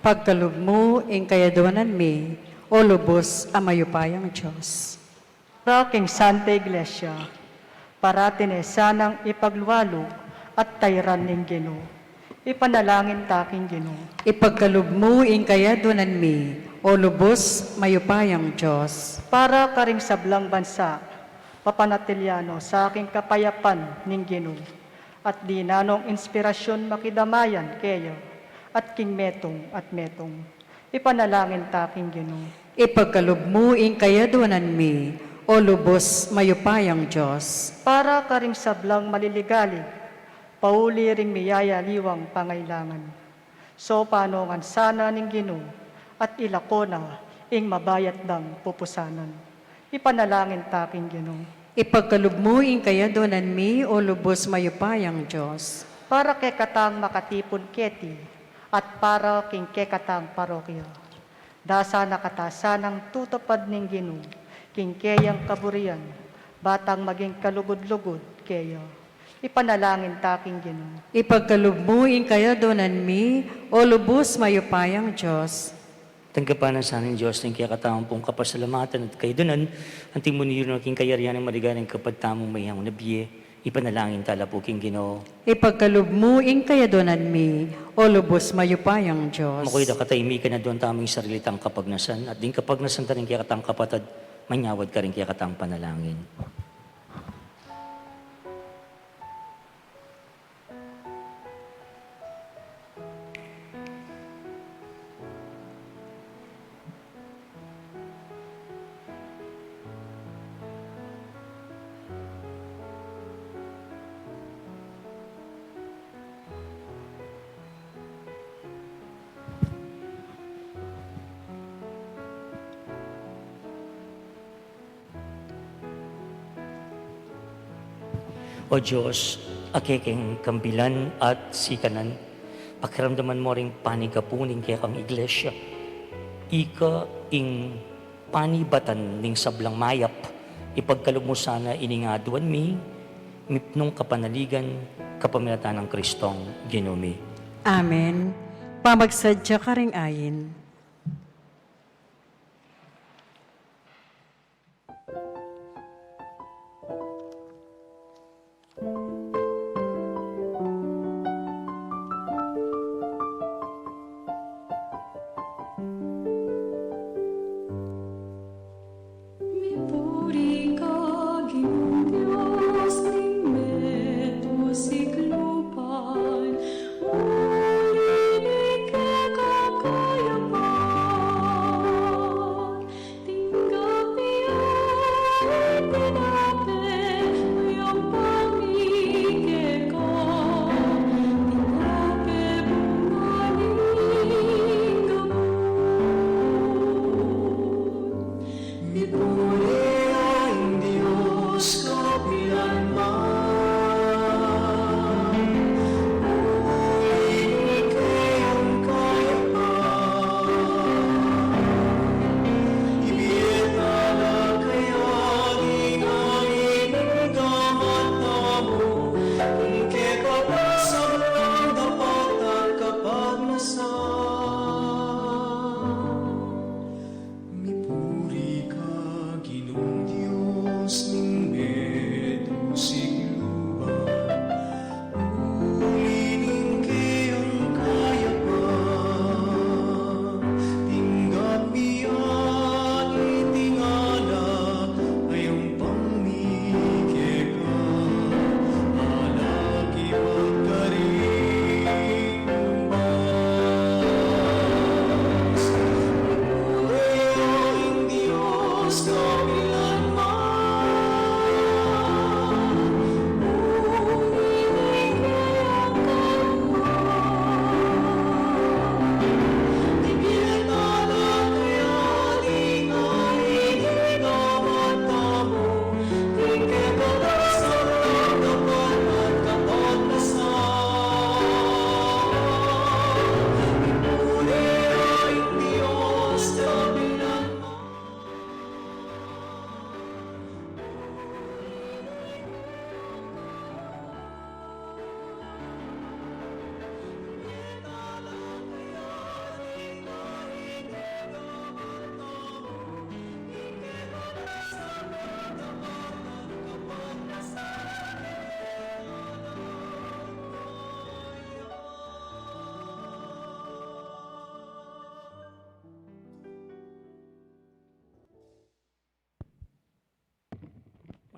Pagkalub mo, ing kayaduanan mi, o lubos ang mayupayang Diyos. Para king Santa Iglesia, paratin sanang ipagluwalog at tayran ning Ginoo. Ipanalangin taking Ginoo. Ipagkalub mo, ing kayaduanan mi, o lubos mayupayang Diyos. Para karing sablang bansa, papanatilyano sa aking kapayapan ning Ginoo. At di nanong inspirasyon makidamayan kayo, at king metong at metong. Ipanalangin taking Ginoo. Ipagkalub mo, ing kayaduanan mi, o lubos mayupayang Diyos. Para karing sablang maliligalig, pauli ring miyaya liwang pangailangan. So panongan sana ning Ginoo, at ilako na ing mabayat dang pupusanan. Ipanalangin taking Ginoo. Ipagkalub mo, ing kayaduanan mi, o lubos mayupayang Diyos. Para kay katang makatipon keti, at para king kekatang parokya. Dasa nakatasa ng tutupad ning Ginoo, king kayang kaburian, batang maging kalugod-lugod kayo. Ipanalangin taking Ginoo. Ipagkalub mo, ing kayaduanan mi, o lubos mayupayang Diyos. Tanggapan sa aning Diyos, ng kaya kataong pong kapasalamatan at kayo dunan, ang timuniro ng king kayarihan ng marigaling kapag tamong mayang nabiye, ipanalangin tala po king Ginoo. Ipagkalub mo, ing kayaduanan mi, o lubos mayupayang Diyos. Makoy da katahimikan na doon tamang sarilitang kapagnasan, at din kapagnasan ta rin kaya katang kapatid, manyawad ka rin kaya katang panalangin. O Diyos, akeking kambilan at sikanan, pakiramdaman mo ring panigapunin kaya kang iglesia. Ika ing panibatan ning sablang mayap, ipagkalog mo sana iningaduan mi, mipnong kapanaligan, kapamilatan ng Kristong Ginoo. Amen. Pamagsadya ka ring ayin.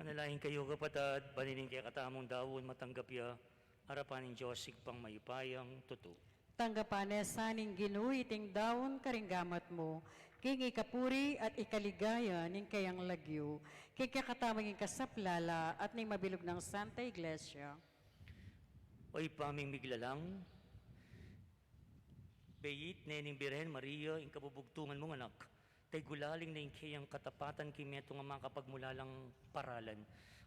Manalangin kayo kapatid, baninin kay katamong dawon matanggap ya, harapan ng Diyos pang mayupayang tuto. Tanggapan saning ginuiting daon karinggamat mo, king ikapuri at ikaligaya ning kayang lagyo, king kakatamang kasaplala at ning mabilog ng Santa Iglesia. Oy paming miglalang, Beyit nening Birhen Maria, ing kabubugtungan mong anak, tay gulaling na ing kayang katapatan kimeto nga mga kapagmulalang paralan.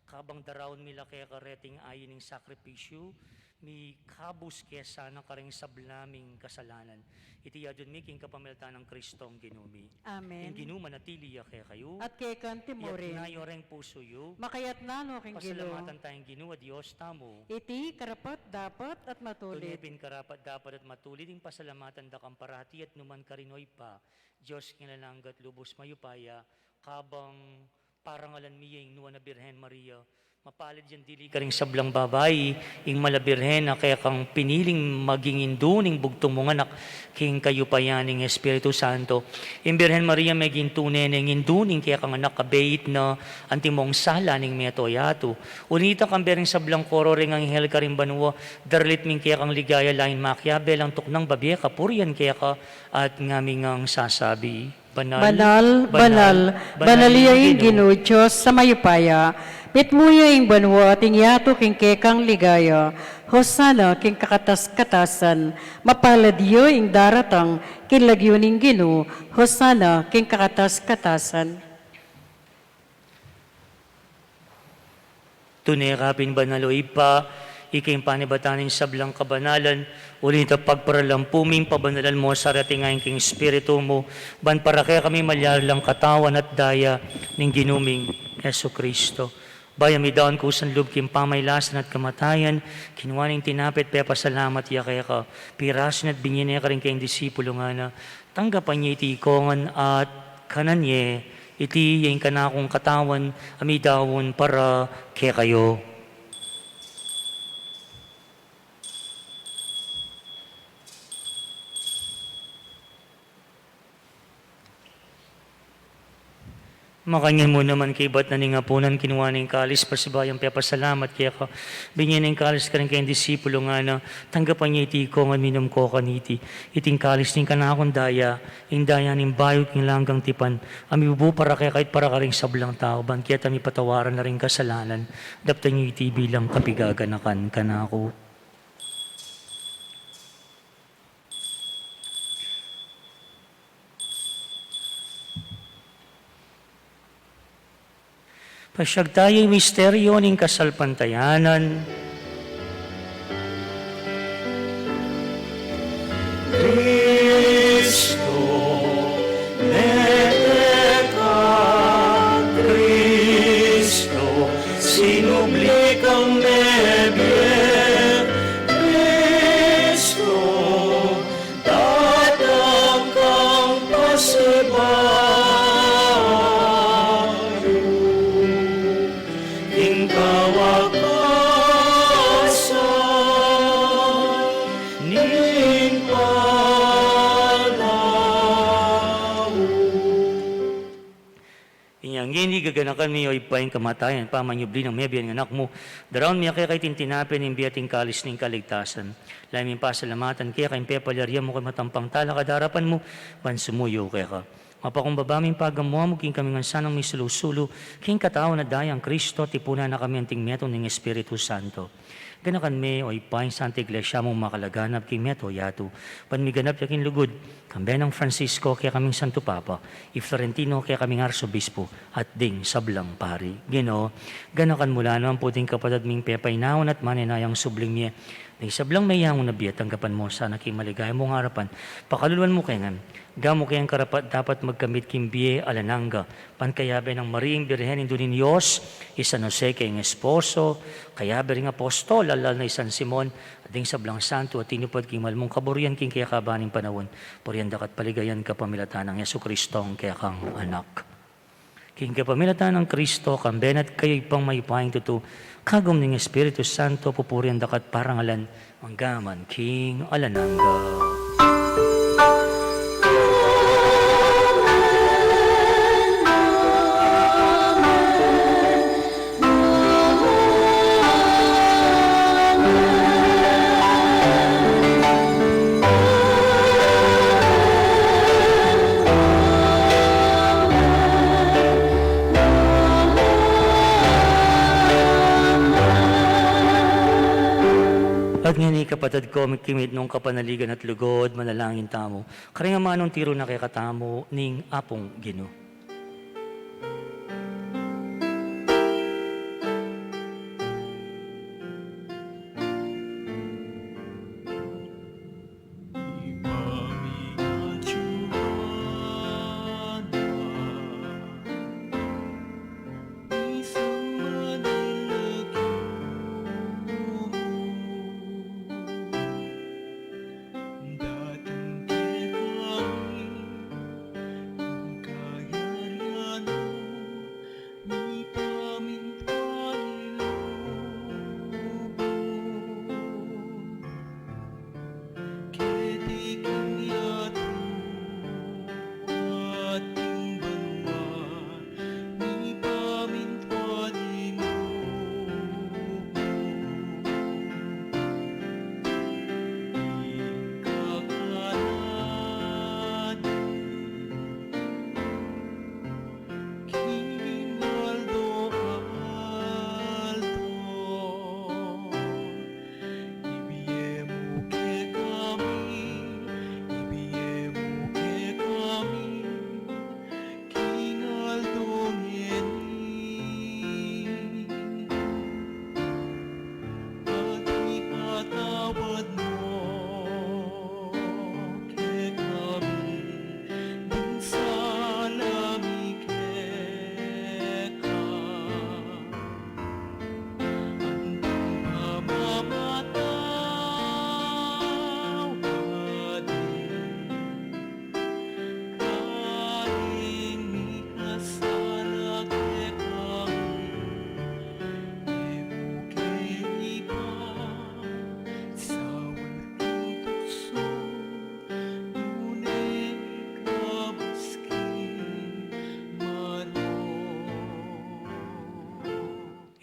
Kabang darawon mila kaya kareting ayin ng sakripisyo, mi kabus kaya sana karing sablaming kasalanan. Iti yadun mi king kapamilta ng Kristong ginumi. Amen. Ing ginuma na tiliya kaya kayo, At kay kantimurin, nayo reng puso yo, makayat nano king gilo, pasalamatan tayong ginuwa Diyos tamo. iti karapat dapat at matulit. Tunipin karapat dapat at matulit yung pasalamatan da kamparati at numan karinoy pa. Diyos kinalanggat lubos mayupaya, kabang parangalan miya yung nuwa na Birhen Maria. Mapalad yan dili ka rin sablang babae, ing malabirhen na kaya kang piniling maging induning bugtong mong anak, king kayo pa yan ng Espiritu Santo. Ing Birhen Maria may gintunin ng induning kaya kang anak kabait na antimong sala ng meto yato. Unita kang bering sablang koro ring ang hel ka rin banwa, darlit ming kaya kang ligaya lain makyabel ang tuknang babiya kapurian kaya ka at ngaming ang sasabi. Banal, banaliyaing Ginoo Diyos sa mayupaya, pitmuyaing banwa ating yato king kekang ligaya, hosana king kakatas-katasan, mapaladiyo ing daratang kinlagyo ning Ginoo, hosana king kakatas-katasan. Tunekapin banaloy pa, iking panibatanin sablang kabanalan, ulit ang pagparalampuming pabanalan mo sa ratingayin king Espiritu mo, ban para kaya kami malyalang katawan at daya ng ginuming Yesu Kristo. Bayami daon ko sa loob king pamaylasan at kamatayan, kinuwaning tinapit pe pasalamat ya kaya ka, pirasin at binyin ka rin kayong disipulo nga na, tanggapan niya iti ikongan at kananye, iti yung kanakong katawan, amidawon para kaya kayo. Makanyan mo naman kay ba't naningapunan kinuha ng kalis pasibayang pasalamat kaya ka binyan ng kalis ka rin kayong disipulo nga na tanggapan niya iti ko nga minum ko kaniti iting kalis ning kanakong daya ing daya ning bayot king langgang tipan ami bubu para kaya kahit para ka rin sablang tao ban kaya tami patawaran na rin kasalanan daptan niyo iti bilang kapigaganakan kanako. Pasyag tayo'y misteryo ng kasalpantayanan. Cristo, neteka, Cristo, sinubli kang nebye, Cristo, tatang kang pasibayo. Hindi gaganakan mi o ipayin kamatayan, pamanyubli ng mebiyan ng anak mo. Daroon miya kaya kay tintinapin ng biyating kalis ng kaligtasan. Laming pasalamatan kaya kayong pepalarya mo kay matampang tala kadarapan mo, pansumuyo kaya ka. Mapakumbabaming pagamuha mo king kami ng sanang may sulusulo, king katao na dayang Kristo, tipuna na kami ang tingmeto ng Espiritu Santo. Ganakan me o ipayin Santa Iglesia mong makalaganap king meto yato. Panmiganap yakin lugod, kambe ng Francisco kaya kaming Santo Papa, i Florentino kaya kaming Arsobispo, at ding sablang pari. Gino, ganakan mula naman puting kapatid ming pepainahon at maninayang subling niya. Ding sablang may yangon na biya, tanggapan mo sana king maligaya mong harapan. Pakaluluan mo kaya gamo kayang karapat dapat magkamit kimbiye alananga, pankayabe ng Mariing Birhen Indunin Diyos, San Jose kayong esposo, kayabe ring apostol, alal na San Simon, ading sablang santo at tinupad king malmong kaburian king kaya kabaning panawon, puriyan dakat paligayan kapamilatan ng Yesu Kristong kaya kang anak. King kapamilatan ng Kristo, kambenat kayo ipang may paing tuto, kagom ng Espiritu Santo, pupuriyan dakat parangalan, manggaman, King Alananga. kapatid ko, kimit nung kapanaligan at lugod, manalangin tamo. Karinga manong tiro na kay katamo, ning apong Ginoo.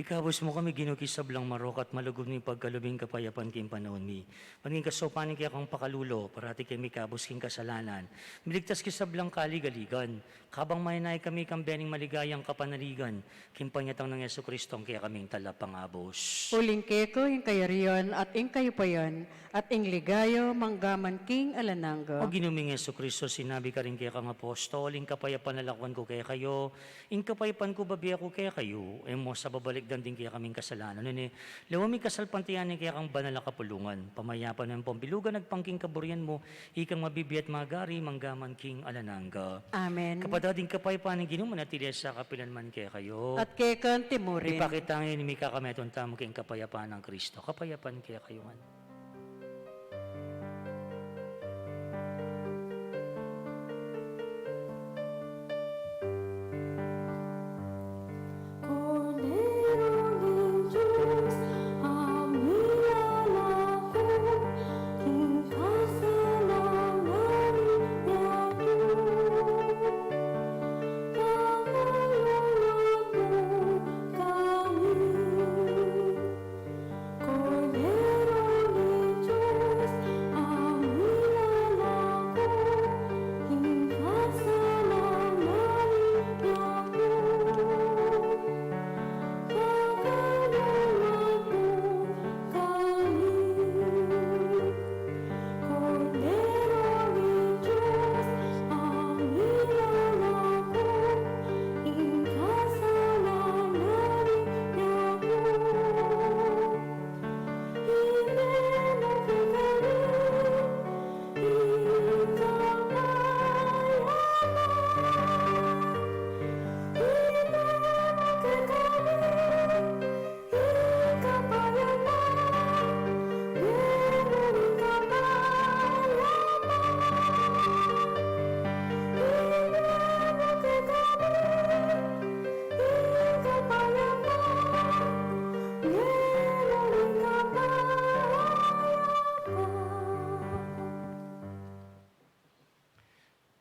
Ikabos mo kami ginukisablang marok at malugod ni pagkalubing kapayapan king panahon mi. Panging kasopanin kaya kang pakalulo, parati kami kabos king kasalanan. Miligtas kisablang kaligaligan, kabang mahinay kami kang bening maligayang kapanaligan, king panyatang ng Yesu Kristong kaya kaming talapangabos. Uling keko yung kayariyon at ing kayo pa yon, at ing ligayo manggaman king alanangga. O ginuming Yesu Kristo, sinabi ka rin kaya kang apostol, ing kapayapan nalakuan ko kaya kayo, ing kapayapan ko babi ako kaya kayo, e mo sa babalik din kaya kaming kasalanan. Nini, lawami kasalpantiyanin kaya kang banal na kapulungan, pamayapan ng pambilugan, nagpangking kaburian mo, ikang mabibiyat magari, manggaman king alanangga. Amen. Kapadading kapayapan ng Ginoo manatili sa kapilanman kaya kayo. At kekan timurin. Ipakitangin ni Mika kameton tamo kayong kapayapaan ng Kristo. Kapayapan kaya kayo man.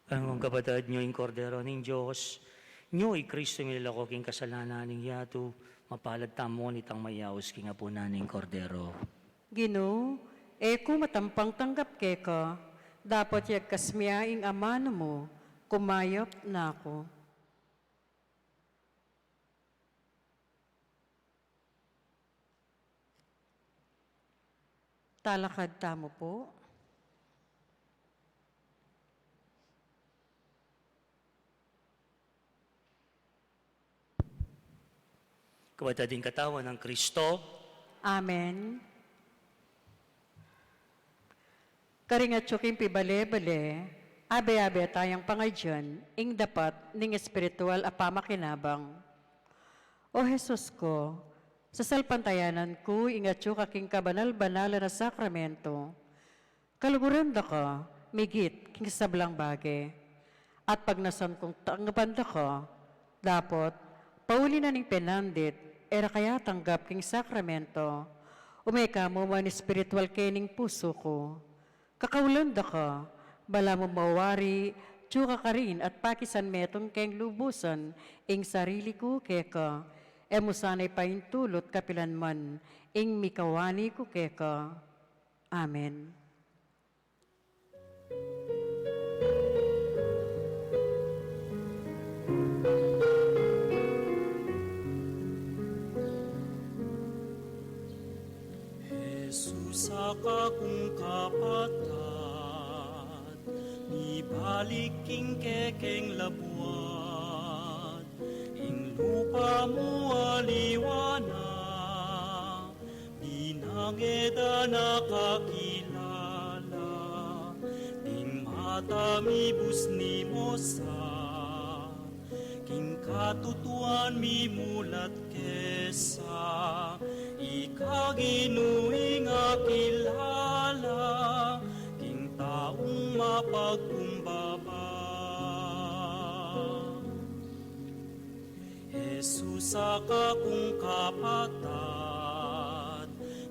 Ang kabatad nyo yung kordero ng Diyos, nyo ay Kristo nilako king kasalanan ng yato, mapalad tamo nitang mayaos king apunan ng kordero. Ginoo, eko matampang tanggap keka, dapat yag kasmya ing amano mo, kumayop na ako. Talakad tamo po. Kabatading katawan ng Kristo, Amen. Karingat tsuking pibale-bale, abe-abe tayang pangadyan, ing dapat ning espiritual a pamakinabang. O Jesus ko, sa salpantayanan ko, ingatyo kaking kabanal-banala na sakramento, kaluguran da ka, migit king sablang bagay. At pag nasan kong tanggapan da ka, dapat, pauli na ning penandit, era kaya tanggap king sakramento, umeka mo man espiritual kening puso ko. Kakaulan da ka, bala mo mawari, tsuka ka rin at pakisan metong keng lubusan, ing sarili ko keka, emo sanay paintulot kapilanman, ing mikawani ko keka. Amen. Jesus akong kapatad, ibalik king kekeng labuan, ing lupa mo aliwana, binangeda nakakilala, ing mata mi busni mo sa, king katutuan mi mulat kesa, ikaginuing akilala, king taong mapagkumbaba. Jesus akakong kapatad,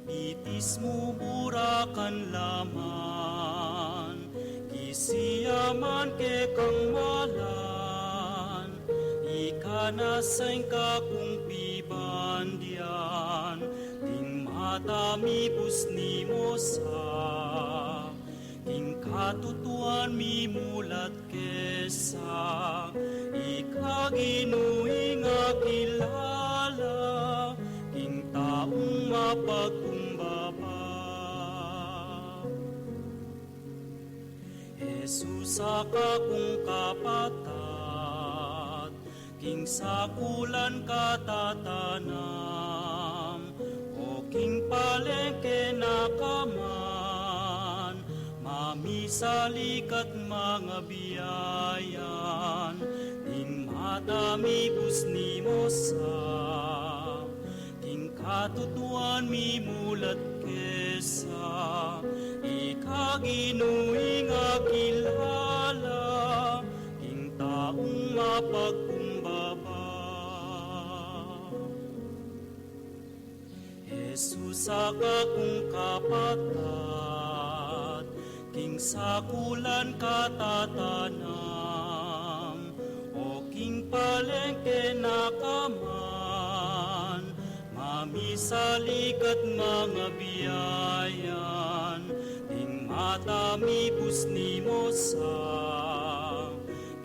bitis mo burakan laman, kisiyaman ke kang malan, ikanasay kakong pibandian, matamibus ni mo sa, ing katutuan mi mulat kesa, ikaginuing akilala, ing taong mapagkumbaba. Jesus akakong kapatad, king sakulan katatanam, king palengke nakaman, mamisalik at mga biyayan, ing matamibus ni mo sa, king katutuan mi mulat kesa, ikaginuing akilala, king taong mapagkumbaba. Jesus akakong kapatad, king sakulan katatanam, o king palengke nakaman, mamisalik at mga biyayan, ing matamibus ni mo sa,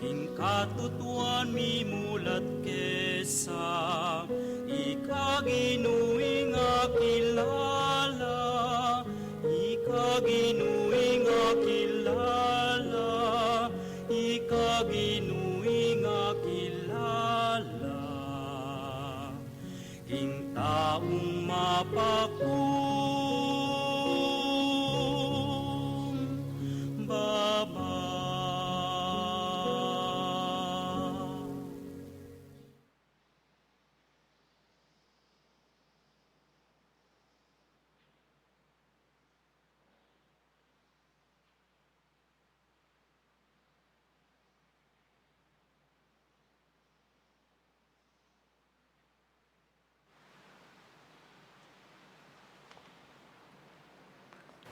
king katutuan mi mulat kesa, ikaginuing akilala, ikaginuing akilala, ikaginuing akilala, ing taong mapagkumbaba.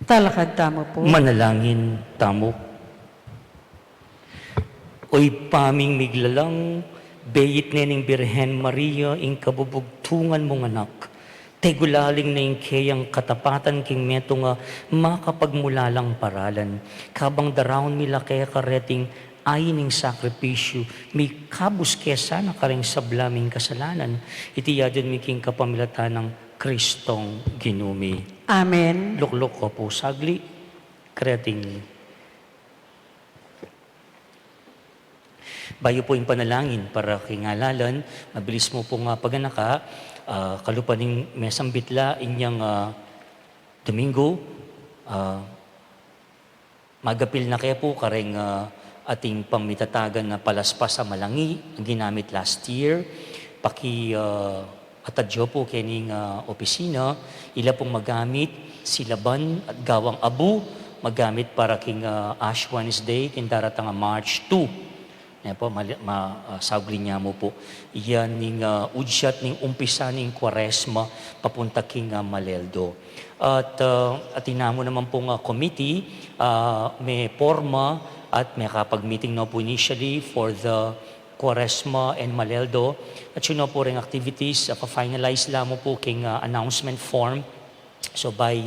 Talakad tamo po. manalangin tamo. Oy paming miglalang, beyit nening Birhen Maria, ing kabubugtungan mong anak, tegulaling na ing kayang katapatan king meto nga makapagmulalang paralan, kabang darawon mila kaya kareting ayining sakripisyo, may kabus kesa na karing sablaming kasalanan, iti yadyan mi king kapamilatan ng Kristong ginumi. Amen. Luklok ko po sagli, kreating. Bayo po yung panalangin para kingalalan, mabilis mo po nga paganaka, kalupaning mesang bitla, inyang Domingo, magapil na kaya po kareng ating pamitatagan na palaspas sa malangi, ang ginamit last year, atadyo po kening opisina, ila pong magamit silaban at gawang abu, magamit para king Ash Wednesday, kindaratang March 2. Po, sagli niya mo po. Iyan ning udsyat ning umpisa ning Kwaresma papunta king Maleldo. At tinamo naman pong committee, may forma at may kapag-meeting na po initially for the Kwaresma and Maleldo. At yun na po rin activities, pa-finalize lang mo po king announcement form. So by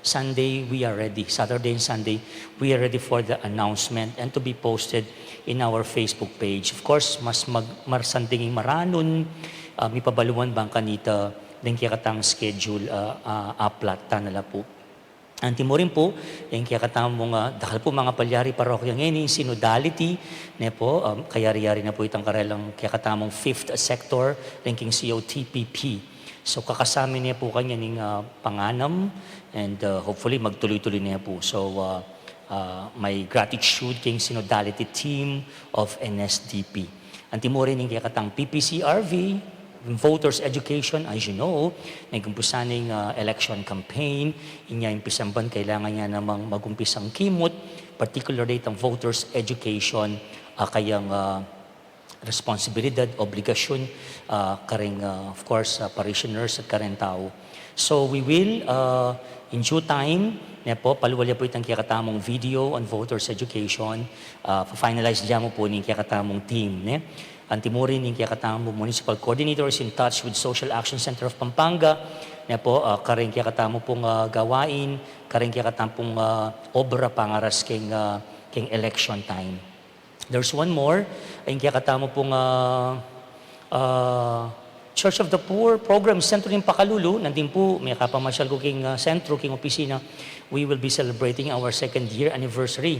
Sunday, we are ready. Saturday and Sunday, we are ready for the announcement and to be posted in our Facebook page. Of course, mas marsandinging maranon, may pabaluan bang kanita, din kaya katang schedule, uplat, tanala po. Anti mo rin po, yung kaya katang mga, dakal po mga palyari parokya ngayon, synodality, ne po, kayari-yari na po itang karelang kaya katamong 5th sector, linking COTPP. So kakasami niya po kanya ng panganam and hopefully magtuloy-tuloy niya po. So may gratitude king synodality team of NSDP. Anti mo rin yung katang PPCRV, voters education, as you know, nagumpusa ng election campaign, inya impisamban kailangan niya namang magumpisang kimot, particularly itong voters education, kayang responsibilidad, obligasyon, karing, of course, parishioners at karing tao. So we will, in due time, po, paluwalya po itang kiyakatamong video on voters education, finalize dyan mo po ng kiyakatamong team. Antimurin ng kiyakatamong municipal coordinators in touch with Social Action Center of Pampanga, po, karing kiyakatamong pong gawain, karing kiyakatamong obra pangaras king election time. There's one more, ay kaya katamo pong Church of the Poor program, Sentro ng Pakalulu, nandun po, may kapamasyal ko king sentro, king opisina, we will be celebrating our 2nd year anniversary.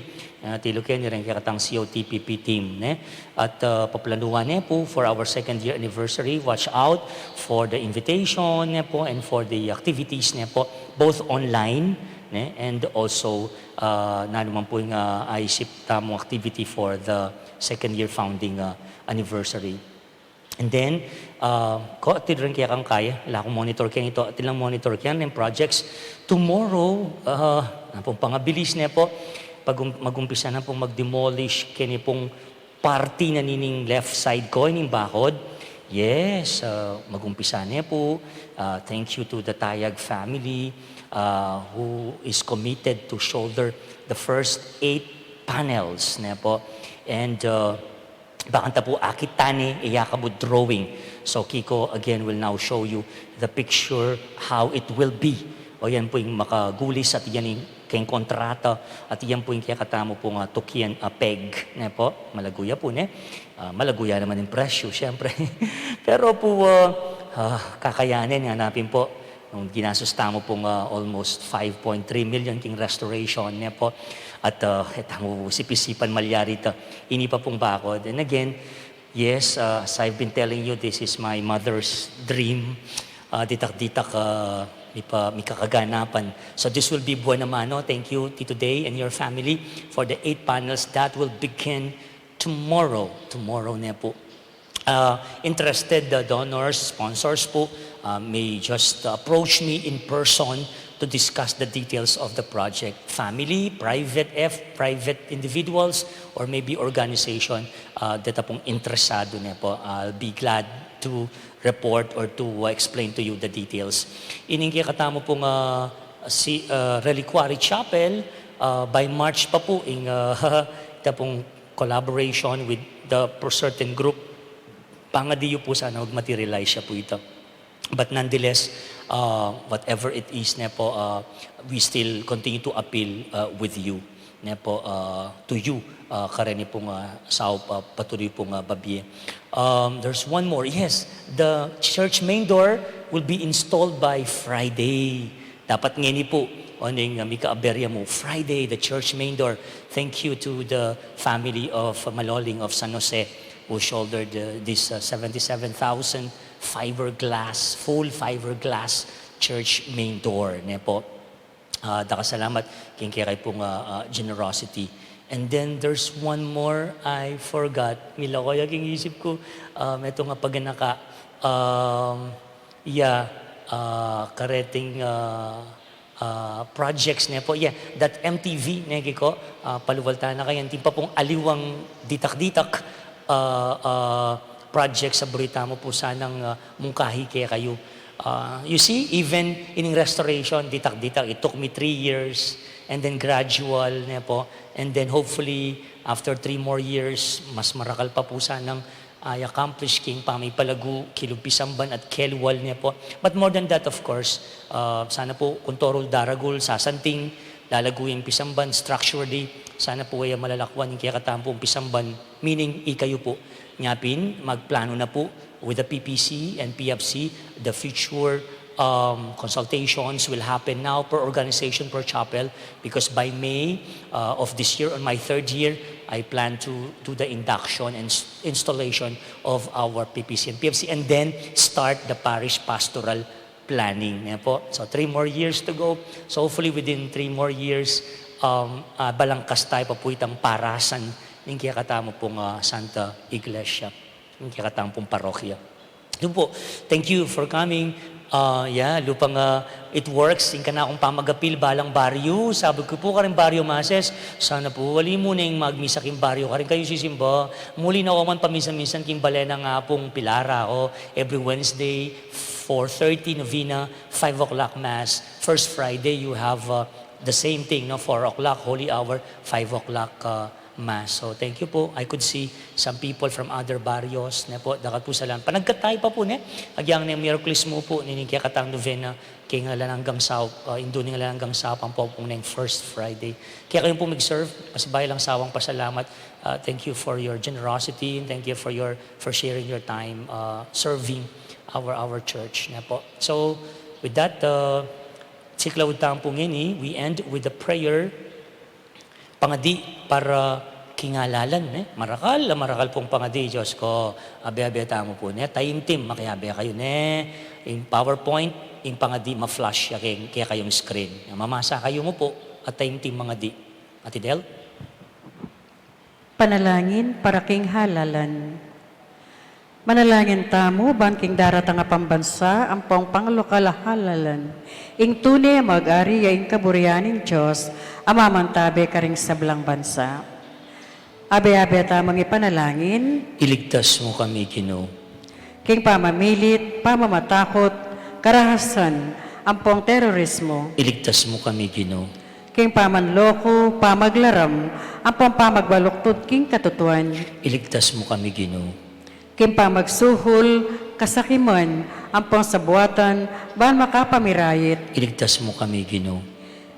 Tilo kayo rin kaya katang COTPP team. At paplanuhan po for our 2nd year anniversary, watch out for the invitation po and for the activities po, both online, and also naman po yung ISIP tamong activity for the 2nd year founding anniversary. And then, ko ati rin kaya kang kaya, wala akong monitor kaya ito, ati lang monitor kaya ng projects. Tomorrow, pong pangabilis na po, pag magumpisa na pong mag-demolish kaya pong party na nining left side ko, ining bakod. Yes, magumpisa niya po. Thank you to the Tayag family who is committed to shoulder the first 8 panels na po. And bakanta po akitani iyakabu drawing. So Kiko again will now show you the picture how it will be. O yan po yung makagulis at yan yung kayong kontrata at yan po yung kaya katamo po nga tukyan peg. Ne po, malaguya po ne. Malaguya naman yung presyo, syempre. Pero po, kakayanin, hanapin po, nung ginasustamo pong almost 5.3 million king restoration niya po. At itang sipisipan malyari ito, ini pa pong bakod. And again, yes, as I've been telling you, this is my mother's dream. Ditak-ditak, may kakaganapan. So this will be buwan naman. No? Thank you, Tito Day and your family for the 8 panels that will begin tomorrow. Tomorrow na po. Interested donors, sponsors po, may just approach me in person to discuss the details of the project. Family, private individuals, or maybe organization that pong interesado na po. I'll be glad to report or to explain to you the details. Iningi katamo pong Reliquary Chapel by March pa po in pong collaboration with the certain group. Pangadiyo po sana mag-materialize siya po ito. But nonetheless, whatever it is, po, we still continue to appeal with you, po, to you, kareni pong sao patuloy pong babye. There's one more. Yes, the church main door will be installed by Friday. Dapat ngeni po, oning Mika Aberya mo, Friday, the church main door. Thank you to the family of Maloling of San Jose who shouldered this 77,000 fiberglass, full fiberglass church main door. Ne po. Dakasalamat king kay pong generosity. And then there's one more I forgot. Mila ko yung isip ko. Ito nga paganaka. Kareting projects niya po. Yeah, that MTV, negi ko, paluwalta na kayo. Timpa pong aliwang ditak-ditak projects sa burita mo po sanang mungkahi kaya kayo. You see, even in restoration, ditak-ditak, it took me 3 years and then gradual niya po. And then hopefully, after 3 more years, mas marakal pa po sanang I accomplished king pa may palagu, kilugpisamban at kelwal niya po. But more than that, of course, sana po kuntorol daragul, sasanting, lalaguyang pisamban structurally, sana po ay malalakwan yung kaya katampong pisamban, meaning ikayo po, ngapin, magplano na po with the PPC and PFC, the future consultations will happen now per organization, per chapel, because by May of this year, on my 3rd year, I plan to do the induction and installation of our PPC and PFC, and then start the parish pastoral planning. Yan po. So 3 more years to go. So hopefully within 3 more years, balangkas tayo papuitang parasan ng kiyakatamo pong Santa Iglesia, ng kiyakatamo pong parokya. Yun po. Thank you for coming. Lupang it works. Yung ka na akong pamagapil balang baryo. Sabi ko po ka rin baryo mases. Sana po wali mo na yung magmisa king baryo ka rin kayo sisimba. Muli na ako man paminsan-minsan king balena nga pong pilara ako. Every Wednesday, 4:30 novena, 5 o'clock mass. First Friday, you have the same thing, no? 4 o'clock, holy hour, 5 o'clock mass. So thank you po. I could see some people from other barrios na po, dakat po salam. Panagkatay pa po ne. Agyang na miracles mo po, nining kaya katang novena, kaya nga lang hanggang sa, indo nga lang hanggang sa pang po pong first Friday. Kaya kayo po mag-serve, pasibay lang sawang pasalamat. Thank you for your generosity, and thank you for sharing your time serving our church na po. So with that, siklaw tampong ini, we end with the prayer pangadi para kingalalan, marakal pong pangadi, Diyos ko, abe-abe tamo po, taimtim, makiabe kayo, yung PowerPoint, yung pangadi, ma-flash, kaya kayong screen. Mamasa kayo mo po, at taimtim mangadi. Ati Del? Panalangin para king halalan. Manalangin tamo, banking daratang nga pambansa, ang pong panglokal halalan. Ing tunay mag-ari, ing kaburianing Diyos, amamantabe ka ring sablang bansa. Abe-abe tamang ipanalangin, Iligtas mo kami, Ginoo. king pamamilit, pamamatakot, karahasan, ang pong terorismo, Iligtas mo kami, Ginoo. king pamanloko, pamaglaram, ang pong pamagbaluktod, king katutuan, Iligtas mo kami, Ginoo. king pamagsuhol, kasakiman, ang pong sabuatan, ban makapamirayit, Iligtas mo kami, Ginoo.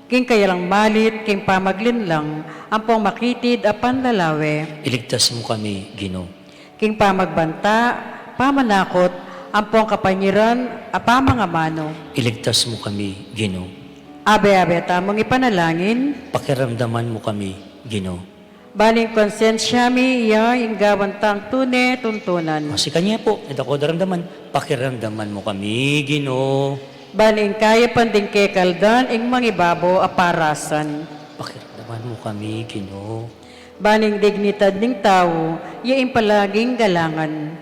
king kayalang malit, king pamaglinlang, ang pong makitid, apan lalawe, Iligtas mo kami, Ginoo. king pamagbanta, pamanakot, ang pong kapanyiran, apamangamano. Iligtas mo kami, Ginoo. Abe-abe tamang ipanalangin, Pakiramdaman mo kami, Ginoo. baling konsensyami iya ingawantang tune tuntunan. Kasi kanya po, ko daramdaman, pakiramdaman mo kami, Ginoo. Baling kaya panding kekaldan ing mangibabo aparasan. Pakiramdaman mo kami, Ginoo. Baling dignidad ning tao, iyaing palaging galangan.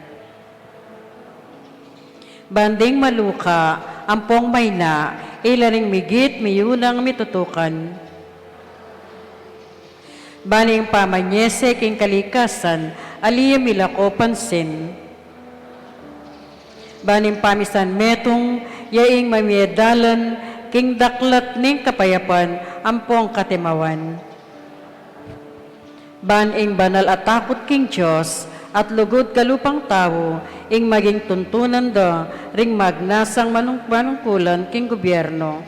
Banding maluka, ampong mayna, ilaring migit, miyunang mitutukan. Baling pamanyese king kalikasan, aliya milako pansin. Baling pamisan metong, yaing mamiedalan, king daklat ning kapayapan, ampong katimawan. Baning banal at takot king Diyos, at lugod kalupang tao, ing maging tuntunan da, ring magnasang manungkulan king gobyerno.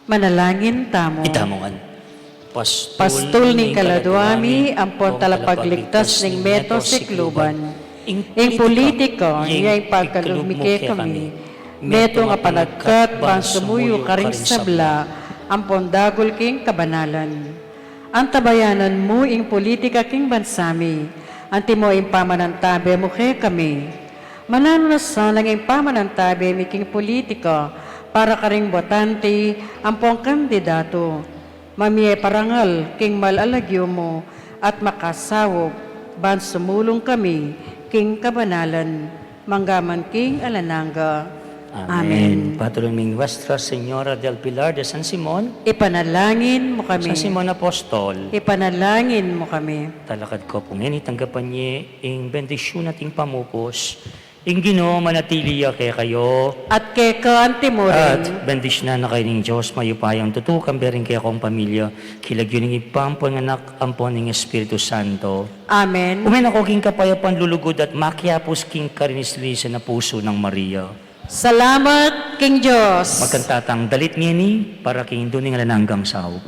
Manalangin tamo. Itamongan. Pastol ning kaladuami, ampon talapagligtas ning meto sikluban. Ing politiko, iya'y pagkalumike kami. meto nga panagkat ban sumuyo ka rin sabla, ang pondagol king kabanalan. Ang tabayanan mo ing politika king bansami, anti mo ing pamanantabe mo kay kami. Manano na sana ng pamanantabe mi king politika, para karing botante ang pong kandidato. Mamiye parangal king malalagyo mo at makasawog ban sumulong kami king kabanalan. Manggaman king alananga. Amen. Patulungin Nuestra Señora del Pilar de San Simon, Ipanalangin mo kami. San Simon Apostol, Ipanalangin mo kami. talakad ko pong tanggapan niya ing bendisyon nating pamupos, ing Ginoo manatili kay kayo, At kay kaante mo at rin. bendisyon na kayo ng Diyos, mayupayang tutukan berin kay akong pamilya, kilagyo ng ipampon anak, ampon ng Espiritu Santo. Amen. Umen ako king kapayapan lulugod at makiapos king karinislisan na puso ng Maria. Salamat, King Diyos. Magkantatang dalit niya ni para king duning alananggang sao.